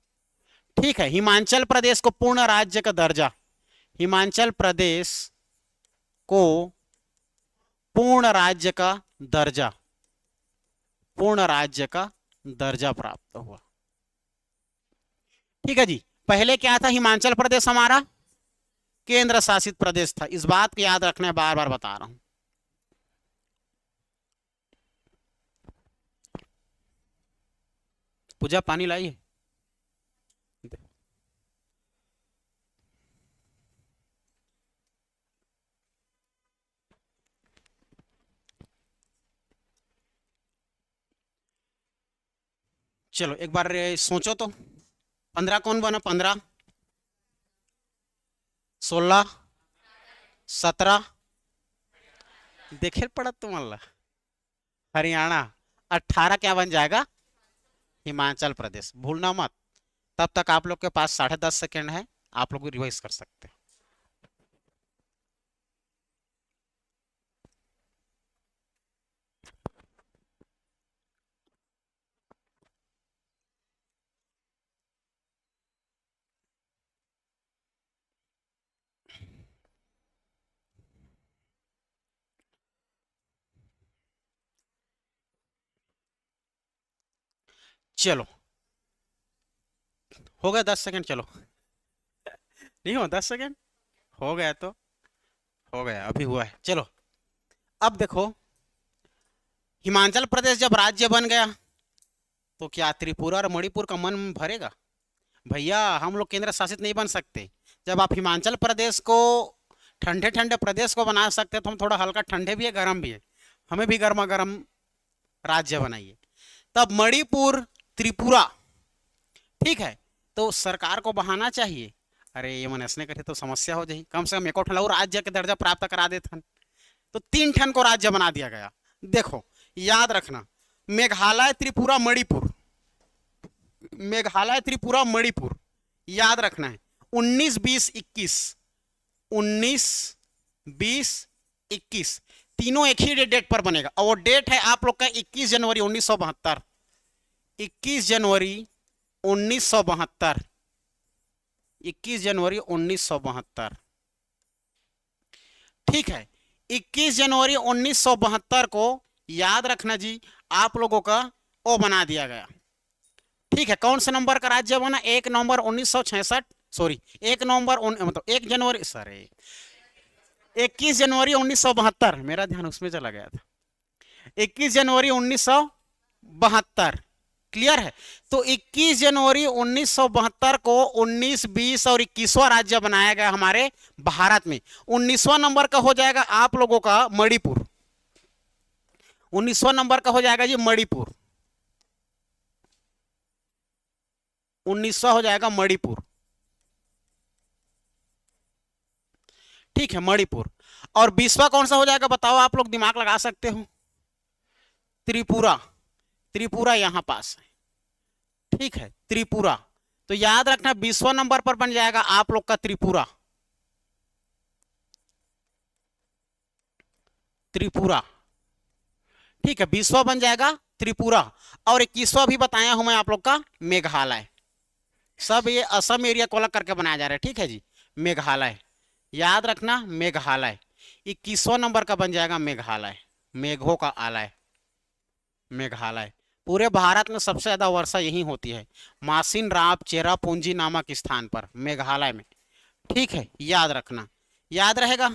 ठीक है, हिमाचल प्रदेश को पूर्ण राज्य का दर्जा, हिमाचल प्रदेश को पूर्ण राज्य का दर्जा, पूर्ण राज्य का दर्जा प्राप्त हुआ। ठीक है जी, पहले क्या था, हिमाचल प्रदेश हमारा केंद्र शासित प्रदेश था, इस बात को याद रखना है, बार बार बता रहा हूं। पूजा पानी लाइए। चलो एक बार सोचो तो, 15 कौन बना, 15, 16, 17, देखे पड़ा तुम्हारा, हरियाणा। 18 क्या बन जाएगा, हिमाचल प्रदेश, भूलना मत। तब तक आप लोग के पास 10.5 सेकेंड है, आप लोग रिवाइज कर सकते हैं। चलो हो गया 10 सेकेंड, चलो नहीं हो 10 सेकेंड, हो गया तो हो गया, अभी हुआ है। चलो अब देखो, हिमाचल प्रदेश जब राज्य बन गया तो क्या त्रिपुरा और मणिपुर का मन भरेगा, भैया हम लोग केंद्र शासित नहीं बन सकते। जब आप हिमाचल प्रदेश को ठंडे ठंडे प्रदेश को बना सकते तो हम थोड़ा हल्का ठंडे भी है गर्म भी है, हमें भी गर्मा गर्म राज्य बनाइए। तब मणिपुर, त्रिपुरा, ठीक है, तो सरकार को बहाना चाहिए, अरे ये मन ऐसने करे तो समस्या हो जाए, कम से कम एको ठन राज्य के दर्जा प्राप्त करा देथन। तो 3 ठन को राज्य बना दिया गया। देखो याद रखना, मेघालय, त्रिपुरा, मणिपुर, मेघालय, त्रिपुरा, मणिपुर याद रखना है। 19, 20, 21, 19, 20, 21 तीनों एक ही डेट पर बनेगा, और वो डेट है आप लोग का 21 जनवरी 1972, 21 जनवरी 1972, 21 जनवरी 1972। ठीक है, 21 जनवरी 1972 को याद रखना जी, आप लोगों का ओ बना दिया गया। ठीक है, कौन से नंबर का राज्य बना, 1 नवंबर 1966, सॉरी 1 नवंबर मतलब 1 जनवरी, सॉरी 21 जनवरी 1972, मेरा ध्यान उसमें चला गया था। 21 जनवरी 1972 क्लियर है। तो 21 जनवरी 1972 को 19, 20 और 21वां राज्य बनाया गया हमारे भारत में। 19वां नंबर का हो जाएगा आप लोगों का मणिपुर। 19वां नंबर का हो जाएगा जी मणिपुर। 19वां हो जाएगा मणिपुर। ठीक है, मणिपुर। और 20वां कौन सा हो जाएगा बताओ, आप लोग दिमाग लगा सकते हो। त्रिपुरा। त्रिपुरा यहां पास है। ठीक है, त्रिपुरा। तो याद रखना 20वां नंबर पर बन जाएगा आप लोग का त्रिपुरा। त्रिपुरा। ठीक है, 20वां बन जाएगा त्रिपुरा। और 21वां भी बताया हूं मैं आप लोग का मेघालय। सब ये असम एरिया को अलग करके बनाया जा रहा है। ठीक है जी, मेघालय। याद रखना मेघालय। 21वां नंबर का बन जाएगा मेघालय। मेघों का आलय, मेघालय। पूरे भारत में सबसे ज्यादा वर्षा यहीं होती है, मासिन राप चेरापूंजी नामक स्थान पर, मेघालय में। ठीक है, याद रखना, याद रहेगा।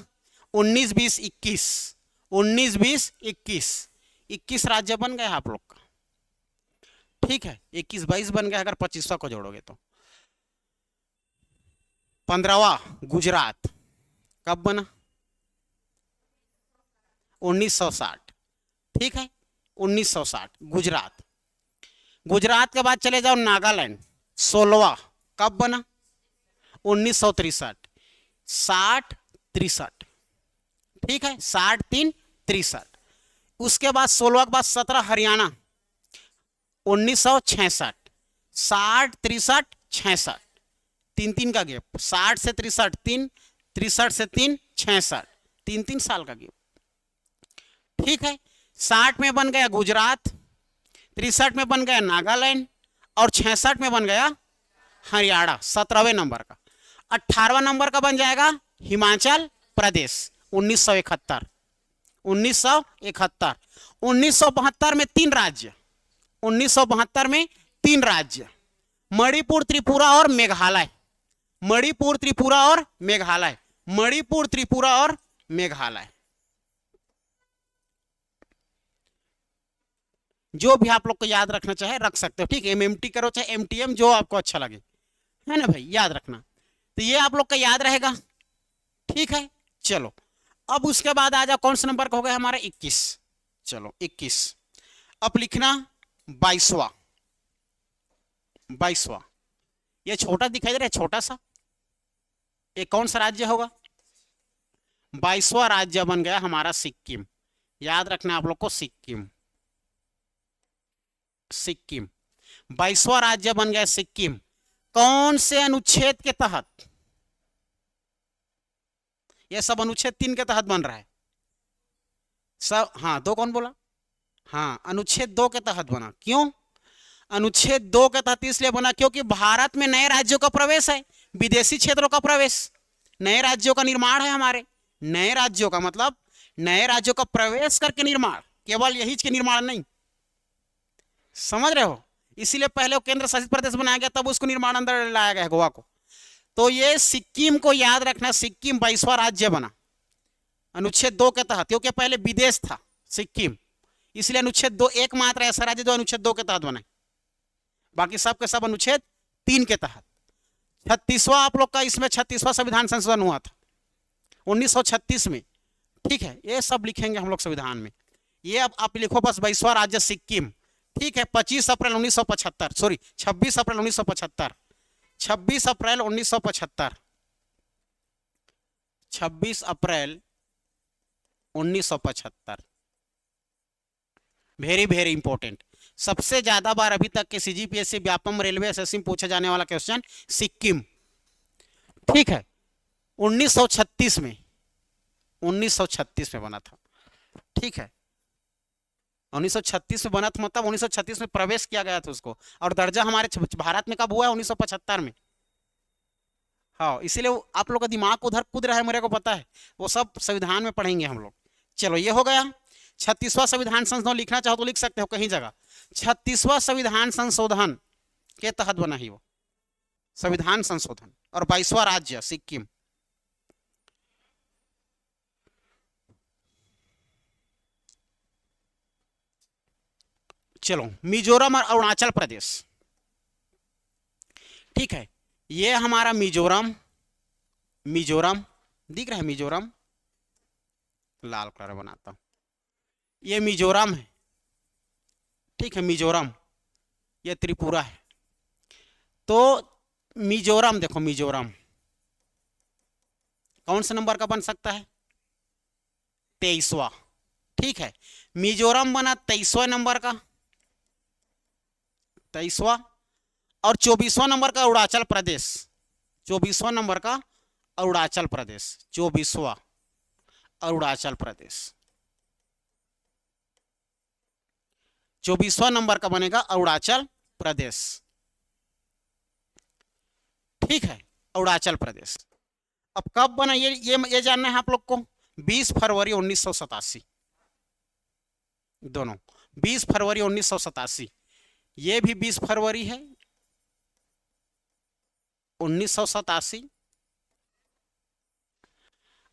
19, 20, 21, 19, 20, 21, 21 राज्य बन गए आप लोग का। ठीक है, 21, 22 बन गया अगर 25वां को जोड़ोगे तो। 15वां गुजरात कब बना? 1960। ठीक है, 1960 गुजरात। गुजरात के बाद चले जाओ नागालैंड। 16वां कब बना? 1963। 60, 63। ठीक है, 60, 3, 63। उसके बाद 16 के बाद 17 हरियाणा। 1966। 60, 63, 66। 3 का गैप। 60 से 63 3, 63 से 3, 66। 3 साल का गैप। ठीक है, 60 में बन गया गुजरात, 63 में बन गया नागालैंड, और 66 में बन गया हरियाणा 17वें नंबर का। 18वां नंबर का बन जाएगा हिमाचल प्रदेश 1971। 1971। 1972 में 3 राज्य। 1972 में 3 राज्य, मणिपुर, त्रिपुरा और मेघालय। मणिपुर, त्रिपुरा और मेघालय। मणिपुर, त्रिपुरा और मेघालय। जो भी आप लोग को याद रखना चाहे रख सकते हो। ठीक है, एमएमटी करो चाहे एमटीएम, जो आपको अच्छा लगे, है ना भाई, याद रखना। तो ये आप लोग का याद रहेगा। ठीक है, चलो अब उसके बाद आ जाओ, कौन सा नंबर का हो गया हमारा? 21। चलो 21। अब लिखना 22वां। 22वां, ये छोटा दिखाई दे रहा है, छोटा सा। ये कौन सा राज्य होगा? 22वां राज्य बन गया हमारा सिक्किम। याद रखना आप लोग को, सिक्किम। सिक्किम 22वां राज्य बन गया सिक्किम। कौन से अनुच्छेद के तहत? यह सब अनुच्छेद 3 के तहत बन रहा है सब। हाँ, 2 कौन बोला? हाँ, अनुच्छेद 2 के तहत बना। क्यों अनुच्छेद 2 के तहत? इसलिए बना क्योंकि भारत में नए राज्यों का प्रवेश है, विदेशी क्षेत्रों का प्रवेश, नए राज्यों का निर्माण है हमारे। नए राज्यों का मतलब नए राज्यों का प्रवेश करके निर्माण, केवल यही के निर्माण नहीं, समझ रहे हो? इसीलिए पहले वो केंद्र शासित प्रदेश बनाया गया, तब उसको निर्माण अंदर लाया गया गोवा को। तो ये सिक्किम को याद रखना, सिक्किम 22वां राज्य बना अनुच्छेद 2 के तहत, क्योंकि पहले विदेश था सिक्किम, इसलिए अनुच्छेद 2 एकमात्र ऐसा राज्य जो अनुच्छेद 2 के तहत बना। बाकी सब के सब अनुच्छेद 3 के तहत। 36वां आप लोग का, इसमें 36वां संविधान संशोधन हुआ था 1936 में। ठीक है, ये सब लिखेंगे हम लोग संविधान में। ये अब आप लिखो बस 22वां राज्य सिक्किम। ठीक है, 25 अप्रैल 1975, सॉरी 26 अप्रैल 1975। 26 अप्रैल 1975। 26 अप्रैल 1975। Very very important. सबसे ज्यादा बार अभी तक के सीजीपीएससी, व्यापम, रेलवे एसएससी में पूछा जाने वाला क्वेश्चन सिक्किम। ठीक है, 1936 में, 1936 में बना था। ठीक है, 1936 में बना था, मतलब 1936 में प्रवेश किया गया था उसको, और दर्जा हमारे भारत में कब हुआ है? 1975 में। हाँ, इसीलिए आप लोग का दिमाग उधर कूद रहा है, मेरे को पता है, वो सब संविधान में पढ़ेंगे हम लोग। चलो ये हो गया। 36वां संविधान संशोधन लिखना चाहो तो लिख सकते हो कहीं जगह। 36वां संविधान संशोधन के तहत बना ही वो संविधान संशोधन। और 22वां राज्य सिक्किम। चलो, मिजोरम और अरुणाचल प्रदेश, ठीक है, ये हमारा मिजोरम, मिजोरम दिख रहा है, मिजोरम, लाल कलर बनाता हूं, ये मिजोरम है, ठीक है, मिजोरम, ये त्रिपुरा है। तो मिजोरम देखो, मिजोरम कौन से नंबर का बन सकता है? 23वां, ठीक है, मिजोरम बना 23वां नंबर का, 23वां, और 24वां नंबर का अरुणाचल प्रदेश, 24वां नंबर का अरुणाचल प्रदेश, 24वां अरुणाचल प्रदेश, 24वां नंबर का बनेगा अरुणाचल प्रदेश, ठीक है, अरुणाचल प्रदेश। अब कब बना ये जानना है आप लोग को, 20 फरवरी 1987, दोनों 20 फरवरी 1987, ये भी 20 फरवरी है 1987,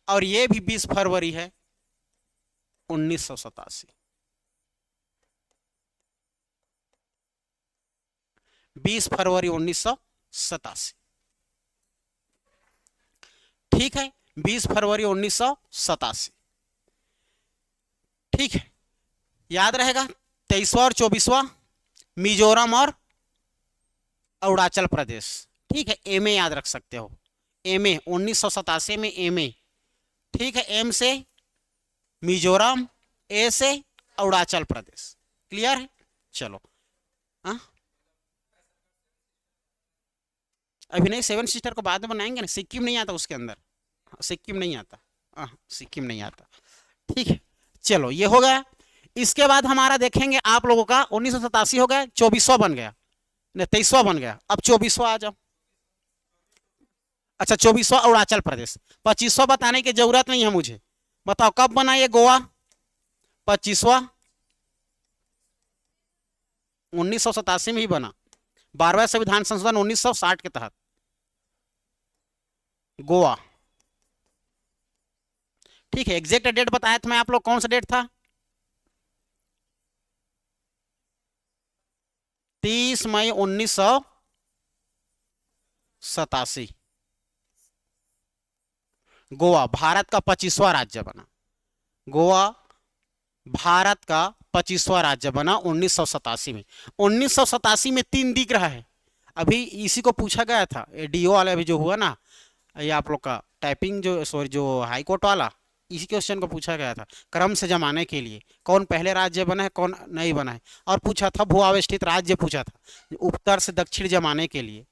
और ये भी 20 फरवरी है 1987, 20 फरवरी 1987, ठीक है, 20 फरवरी 1987, ठीक है, याद रहेगा। 23वां और 24वां मिजोरम और अरुणाचल प्रदेश, ठीक है, एम ए याद रख सकते हो, एम ए 1987 में एम ए, ठीक है, एम से मिजोरम, ए से अरुणाचल प्रदेश, क्लियर है। चलो, हाँ अभी नहीं, 7 सिस्टर को बाद में बनाएंगे ना, सिक्किम नहीं आता उसके अंदर, सिक्किम नहीं आता, हाँ सिक्किम नहीं आता, ठीक है। चलो, ये हो गया। इसके बाद हमारा देखेंगे आप लोगों का 1987 हो गया, 24वां बन गया, नहीं 23वां बन गया, अब 24वां आ जाओ। अच्छा, 24वां अरुणाचल प्रदेश, 25वां बताने की जरूरत नहीं है मुझे, बताओ कब बना ये गोवा? 25वां 1987 में ही बना, 12वां संविधान संशोधन 1960 के तहत गोवा, ठीक है। एग्जैक्ट डेट बताया था मैं आप लोग, कौन सा डेट था? 30 मई 1987, गोवा भारत का 25वां राज्य बना, गोवा भारत का 25वां राज्य बना 1987 में। 1987 में 3 दिख रहा है, अभी इसी को पूछा गया था, डीओ वाला अभी जो हुआ ना, ये आप लोग का टाइपिंग जो, सॉरी जो हाई कोर्ट वाला, इसी क्वेश्चन को पूछा गया था क्रम से जमाने के लिए, कौन पहले राज्य बना है कौन नहीं बना है, और पूछा था भूअवस्थित राज्य, पूछा था उत्तर से दक्षिण जमाने के लिए,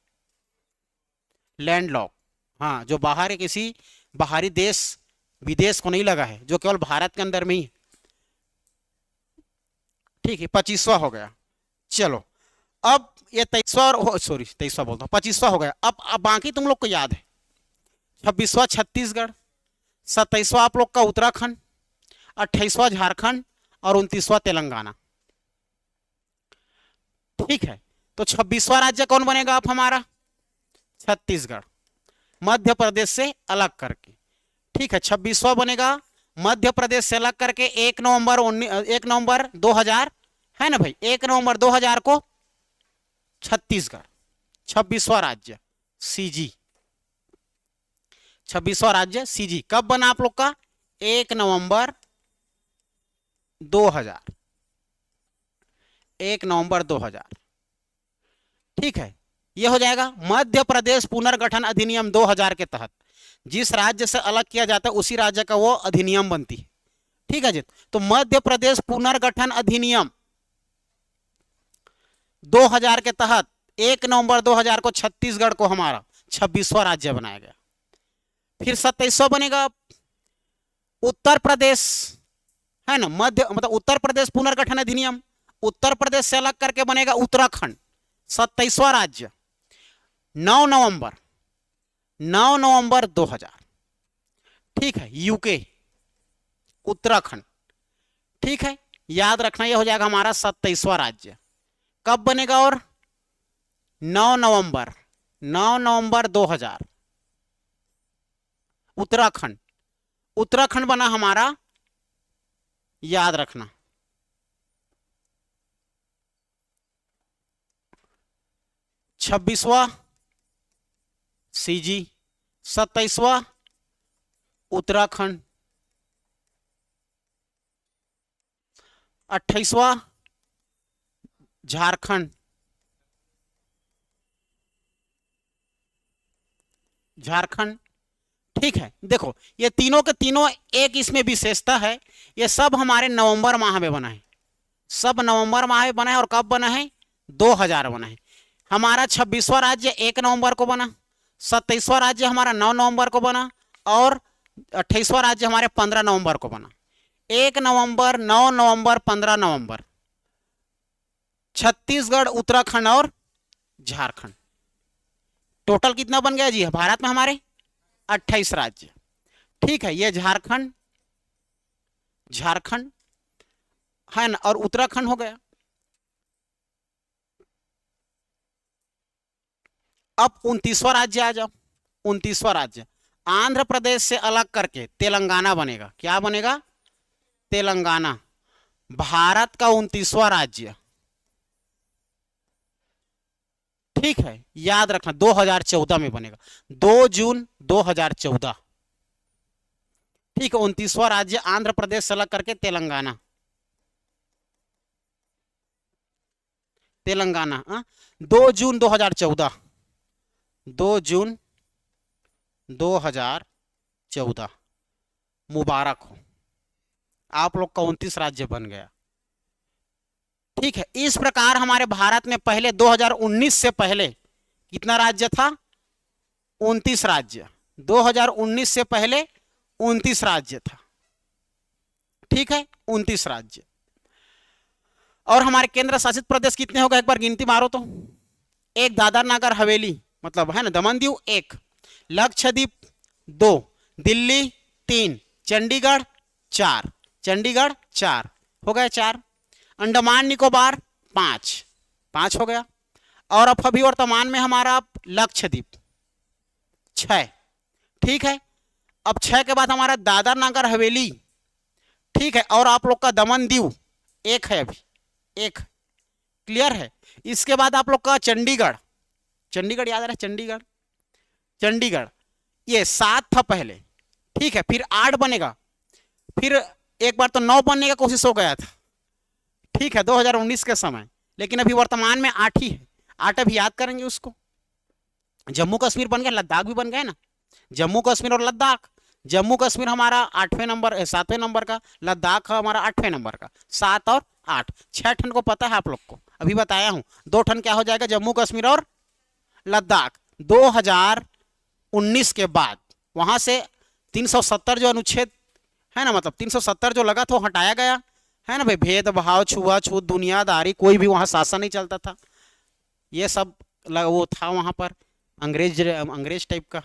लैंडलॉक, हाँ जो बाहर किसी बाहरी देश विदेश को नहीं लगा है, जो केवल भारत के अंदर में ही, ठीक है, 25वां हो गया। चलो, अब ये 23वां, सॉरी 23वां बोलता हूँ, 25वां हो गया। अब बाकी तुम लोग को याद है, 26वां छत्तीसगढ़, 27वां आप लोग का उत्तराखंड, 28वां झारखंड, और 29वां तेलंगाना, ठीक है। तो 26वां राज्य कौन बनेगा अब हमारा? छत्तीसगढ़, मध्य प्रदेश से अलग करके, ठीक है, 26वां बनेगा मध्य प्रदेश से अलग करके, 1 नवंबर 2000, है ना भाई, 1 नवंबर 2000 को छत्तीसगढ़ 26वां राज्य सीजी, 26वां राज्य सीजी कब बना आप लोग का? 1 नवंबर 2000, 1 नवंबर 2000, ठीक है। यह हो जाएगा मध्य प्रदेश पुनर्गठन अधिनियम 2000 के तहत जिस राज्य से अलग किया जाता है उसी राज्य का वो अधिनियम बनती है, ठीक है जी। तो मध्य प्रदेश पुनर्गठन अधिनियम 2000 के तहत 1 नवंबर 2000 को छत्तीसगढ़ को हमारा 26वां राज्य बनाया गया। फिर 27वां बनेगा उत्तर प्रदेश, है ना, मतलब उत्तर प्रदेश पुनर्गठन अधिनियम, उत्तर प्रदेश से अलग करके बनेगा उत्तराखंड, 27वां राज्य 9 नवंबर 2000, ठीक है। यूके उत्तराखंड, ठीक है, याद रखना यह हो जाएगा हमारा 27वां राज्य। कब बनेगा? और 9 नवंबर 2000 उत्तराखंड बना हमारा, याद रखना 26वां सीजी, 27वां उत्तराखंड, 28वां झारखंड, झारखंड। ठीक है, देखो ये तीनों के तीनों एक इसमें विशेषता है, ये सब हमारे नवंबर माह में बना है, सब नवंबर माह में बना है। और कब बना है? 2000 बना है। हमारा 26वां राज्य 1 नवंबर को बना, 27वां राज्य हमारा 9 नवंबर को बना, और 28वां राज्य हमारे 15 नवंबर को बना। 1 नवंबर, 9 नवंबर, 15 नवंबर, छत्तीसगढ़, उत्तराखंड और झारखंड। टोटल कितना बन गया जी भारत में हमारे? 28 राज्य। ठीक है, ये झारखंड, झारखंड है ना, और उत्तराखंड हो गया। अब 29वां राज्य आ जाओ। 29वां राज्य आंध्र प्रदेश से अलग करके तेलंगाना बनेगा। क्या बनेगा? तेलंगाना। भारत का 29वां राज्य। ठीक है, याद रखना 2014 में बनेगा, 2 जून 2014। ठीक है, 29वां राज्य आंध्र प्रदेश से अलग करके तेलंगाना, तेलंगाना 2 जून 2014, 2 जून 2014। मुबारक हो, आप लोग का 29 राज्य बन गया। ठीक है, इस प्रकार हमारे भारत में पहले 2019 से पहले कितना राज्य था? 29 राज्य। 2019 से पहले 29 राज्य था। ठीक है, 29 राज्य। और हमारे केंद्र शासित प्रदेश कितने हो गए? एक बार गिनती मारो तो। एक दादर नगर हवेली, मतलब है ना दमन दीव 1, लक्षद्वीप 2, दिल्ली 3, चंडीगढ़ 4, चंडीगढ़ 4 हो गए 4, अंडमान निकोबार 5, 5 हो गया। और अब अभी वर्तमान में हमारा लक्षद्वीप 6। ठीक है, अब 6 के बाद हमारा दादर नगर हवेली। ठीक है, और आप लोग का दमन दीव 1 है, अभी 1। क्लियर है? इसके बाद आप लोग का चंडीगढ़, चंडीगढ़ याद रहे, चंडीगढ़, चंडीगढ़ ये 7 था पहले। ठीक है, फिर 8 बनेगा, फिर एक बार तो 9 बनने का कोशिश हो गया था। ठीक है, 2019 के समय, लेकिन अभी वर्तमान में 8 ही है। 8 अभी याद करेंगे उसको। जम्मू कश्मीर बन गया, लद्दाख भी बन गए ना, जम्मू कश्मीर और लद्दाख। जम्मू कश्मीर हमारा 8वें नंबर, 7वें नंबर का, लद्दाख हमारा 8वें नंबर का। 7 और 8, 6 ठन को पता है आप लोग को, अभी बताया हूं। 2 ठन क्या हो जाएगा? जम्मू कश्मीर और लद्दाख। 2019 के बाद वहां से 370 जो अनुच्छेद है ना, मतलब 370 जो लगा था वो हटाया गया है ना भाई। भेदभाव, छुआछूत, दुनियादारी, कोई भी वहां शासन नहीं चलता था। ये सब वो था वहां पर, अंग्रेज टाइप का।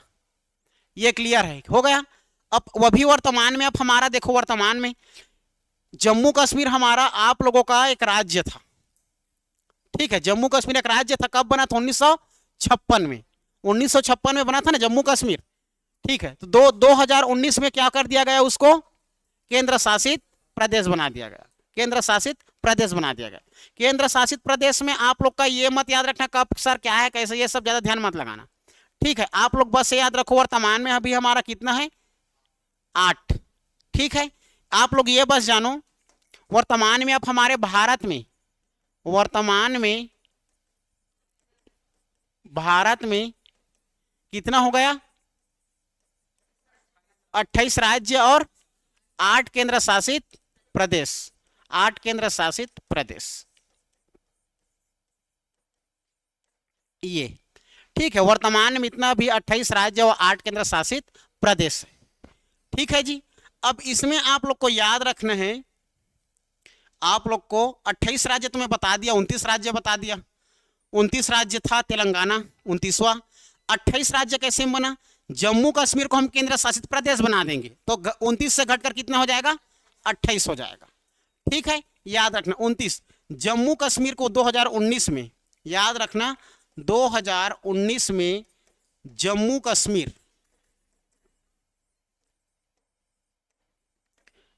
ये क्लियर है, हो गया। अब वह भी वर्तमान में, अब हमारा देखो वर्तमान में जम्मू कश्मीर हमारा आप लोगों का एक राज्य था। ठीक है, जम्मू कश्मीर एक राज्य था। कब बना था? 1956 में। 1956 में बना था ना जम्मू कश्मीर। ठीक है, तो 2019 में क्या कर दिया गया? उसको केंद्र शासित प्रदेश बना दिया गया, केंद्र शासित प्रदेश बना दिया गया। केंद्र शासित प्रदेश में आप लोग का ये मत याद रखना कब सर क्या है कैसे, ये सब ज्यादा ध्यान मत लगाना। ठीक है, आप लोग बस याद रखो वर्तमान में अभी हमारा कितना है? 8। ठीक है, आप लोग ये बस जानो वर्तमान में अब हमारे भारत में, वर्तमान में भारत में कितना हो गया? 28 राज्य और 8 केंद्र शासित प्रदेश, 8 केंद्र शासित प्रदेश। ये ठीक है, वर्तमान में इतना भी 28 राज्य और 8 केंद्र शासित प्रदेश है। ठीक है जी, अब इसमें आप लोग को याद रखना है, आप लोग को 28 राज्य तुम्हें बता दिया, 29 राज्य बता दिया। 29 राज्य था तेलंगाना 29वां। 28 राज्य कैसे बना? जम्मू कश्मीर को हम केंद्र शासित प्रदेश बना देंगे तो 29 से घटकर कितना हो जाएगा? 28 हो जाएगा। ठीक है, याद रखना 29। जम्मू कश्मीर को 2019 में, याद रखना 2019 में जम्मू कश्मीर,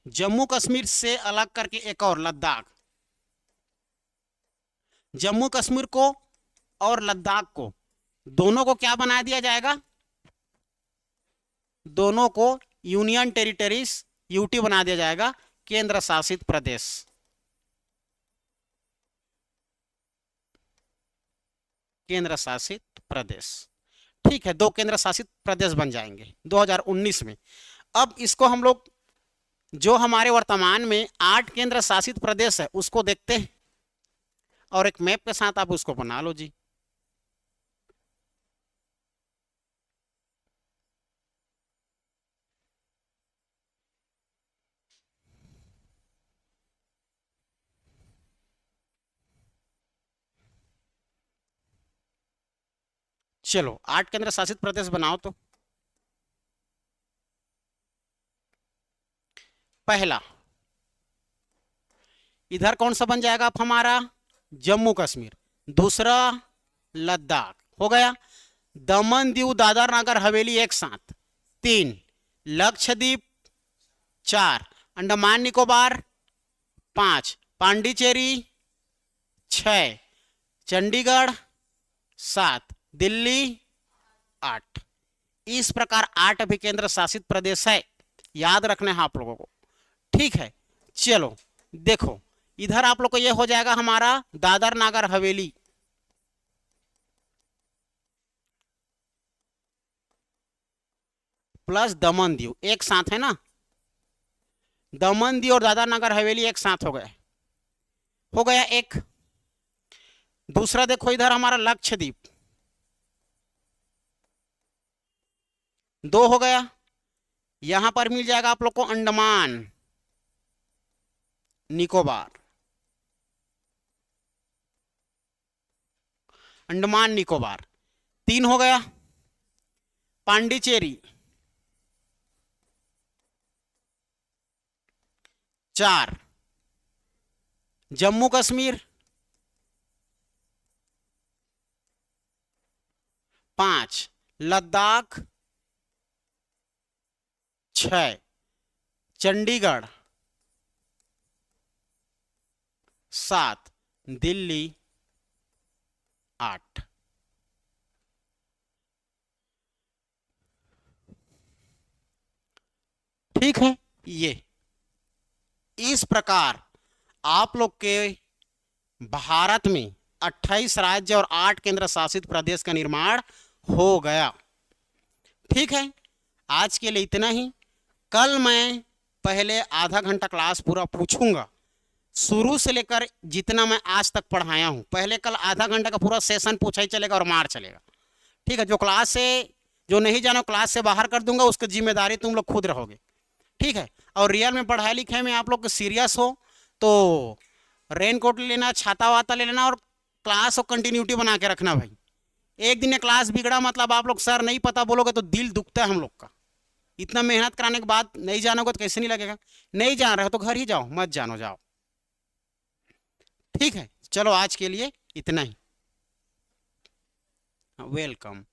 जम्मू कश्मीर से अलग करके एक और लद्दाख, जम्मू कश्मीर को और लद्दाख को, दोनों को क्या बना दिया जाएगा, दोनों को यूनियन टेरिटरीज, यूटी बना दिया जाएगा, केंद्र शासित प्रदेश। केंद्र शासित प्रदेश, ठीक है, 2 केंद्र शासित प्रदेश बन जाएंगे 2019 में। अब इसको हम लोग, जो हमारे वर्तमान में 8 केंद्र शासित प्रदेश है उसको देखते हैं, और एक मैप के साथ आप उसको बना लो जी। चलो 8 केंद्र शासित प्रदेश बनाओ तो। पहला, इधर कौन सा बन जाएगा आप हमारा, जम्मू कश्मीर। दूसरा, लद्दाख हो गया। दमन दीव दादर नगर हवेली एक साथ 3, लक्षद्वीप 4, अंडमान निकोबार 5, पांडिचेरी 6, चंडीगढ़ 7, दिल्ली 8। इस प्रकार 8 अभी केंद्र शासित प्रदेश है, याद रखना है आप लोगों को, ठीक है। चलो देखो, इधर आप लोग को यह हो जाएगा हमारा दादर नागर हवेली, प्लस दमन दीव एक साथ है ना, दमन दीव और दादर नगर हवेली एक साथ हो गए, हो गया एक। दूसरा देखो इधर हमारा लक्षद्वीप 2 हो गया। यहां पर मिल जाएगा आप लोग को अंडमान निकोबार, अंडमान निकोबार 3 हो गया। पांडिचेरी 4, जम्मू कश्मीर 5, लद्दाख 6, चंडीगढ़ 7, दिल्ली 8। ठीक है, ये इस प्रकार आप लोग के भारत में 28 राज्य और 8 केंद्र शासित प्रदेश का निर्माण हो गया। ठीक है, आज के लिए इतना ही। कल मैं पहले आधा घंटा क्लास पूरा पूछूंगा, शुरू से लेकर जितना मैं आज तक पढ़ाया हूं, पहले कल आधा घंटा का पूरा सेशन पूछा ही चलेगा और मार चलेगा। ठीक है, जो क्लास से, जो नहीं जाना क्लास से बाहर कर दूंगा, उसकी जिम्मेदारी तुम लोग खुद रहोगे। ठीक है, और रियल में पढ़ाई लिखाई में आप लोग सीरियस हो तो रेन कोट ले लेना, छाता वाता ले लेना, और क्लास और कंटिन्यूटी बना के रखना भाई। एक दिन क्लास बिगड़ा मतलब आप लोग सर नहीं पता बोलोगे तो दिल दुखता है हम लोग का। इतना मेहनत कराने के बाद नहीं जानोगे तो कैसे नहीं लगेगा। नहीं जान रहे हो तो घर ही जाओ, मत जानो, जाओ। ठीक है, चलो आज के लिए इतना ही। वेलकम।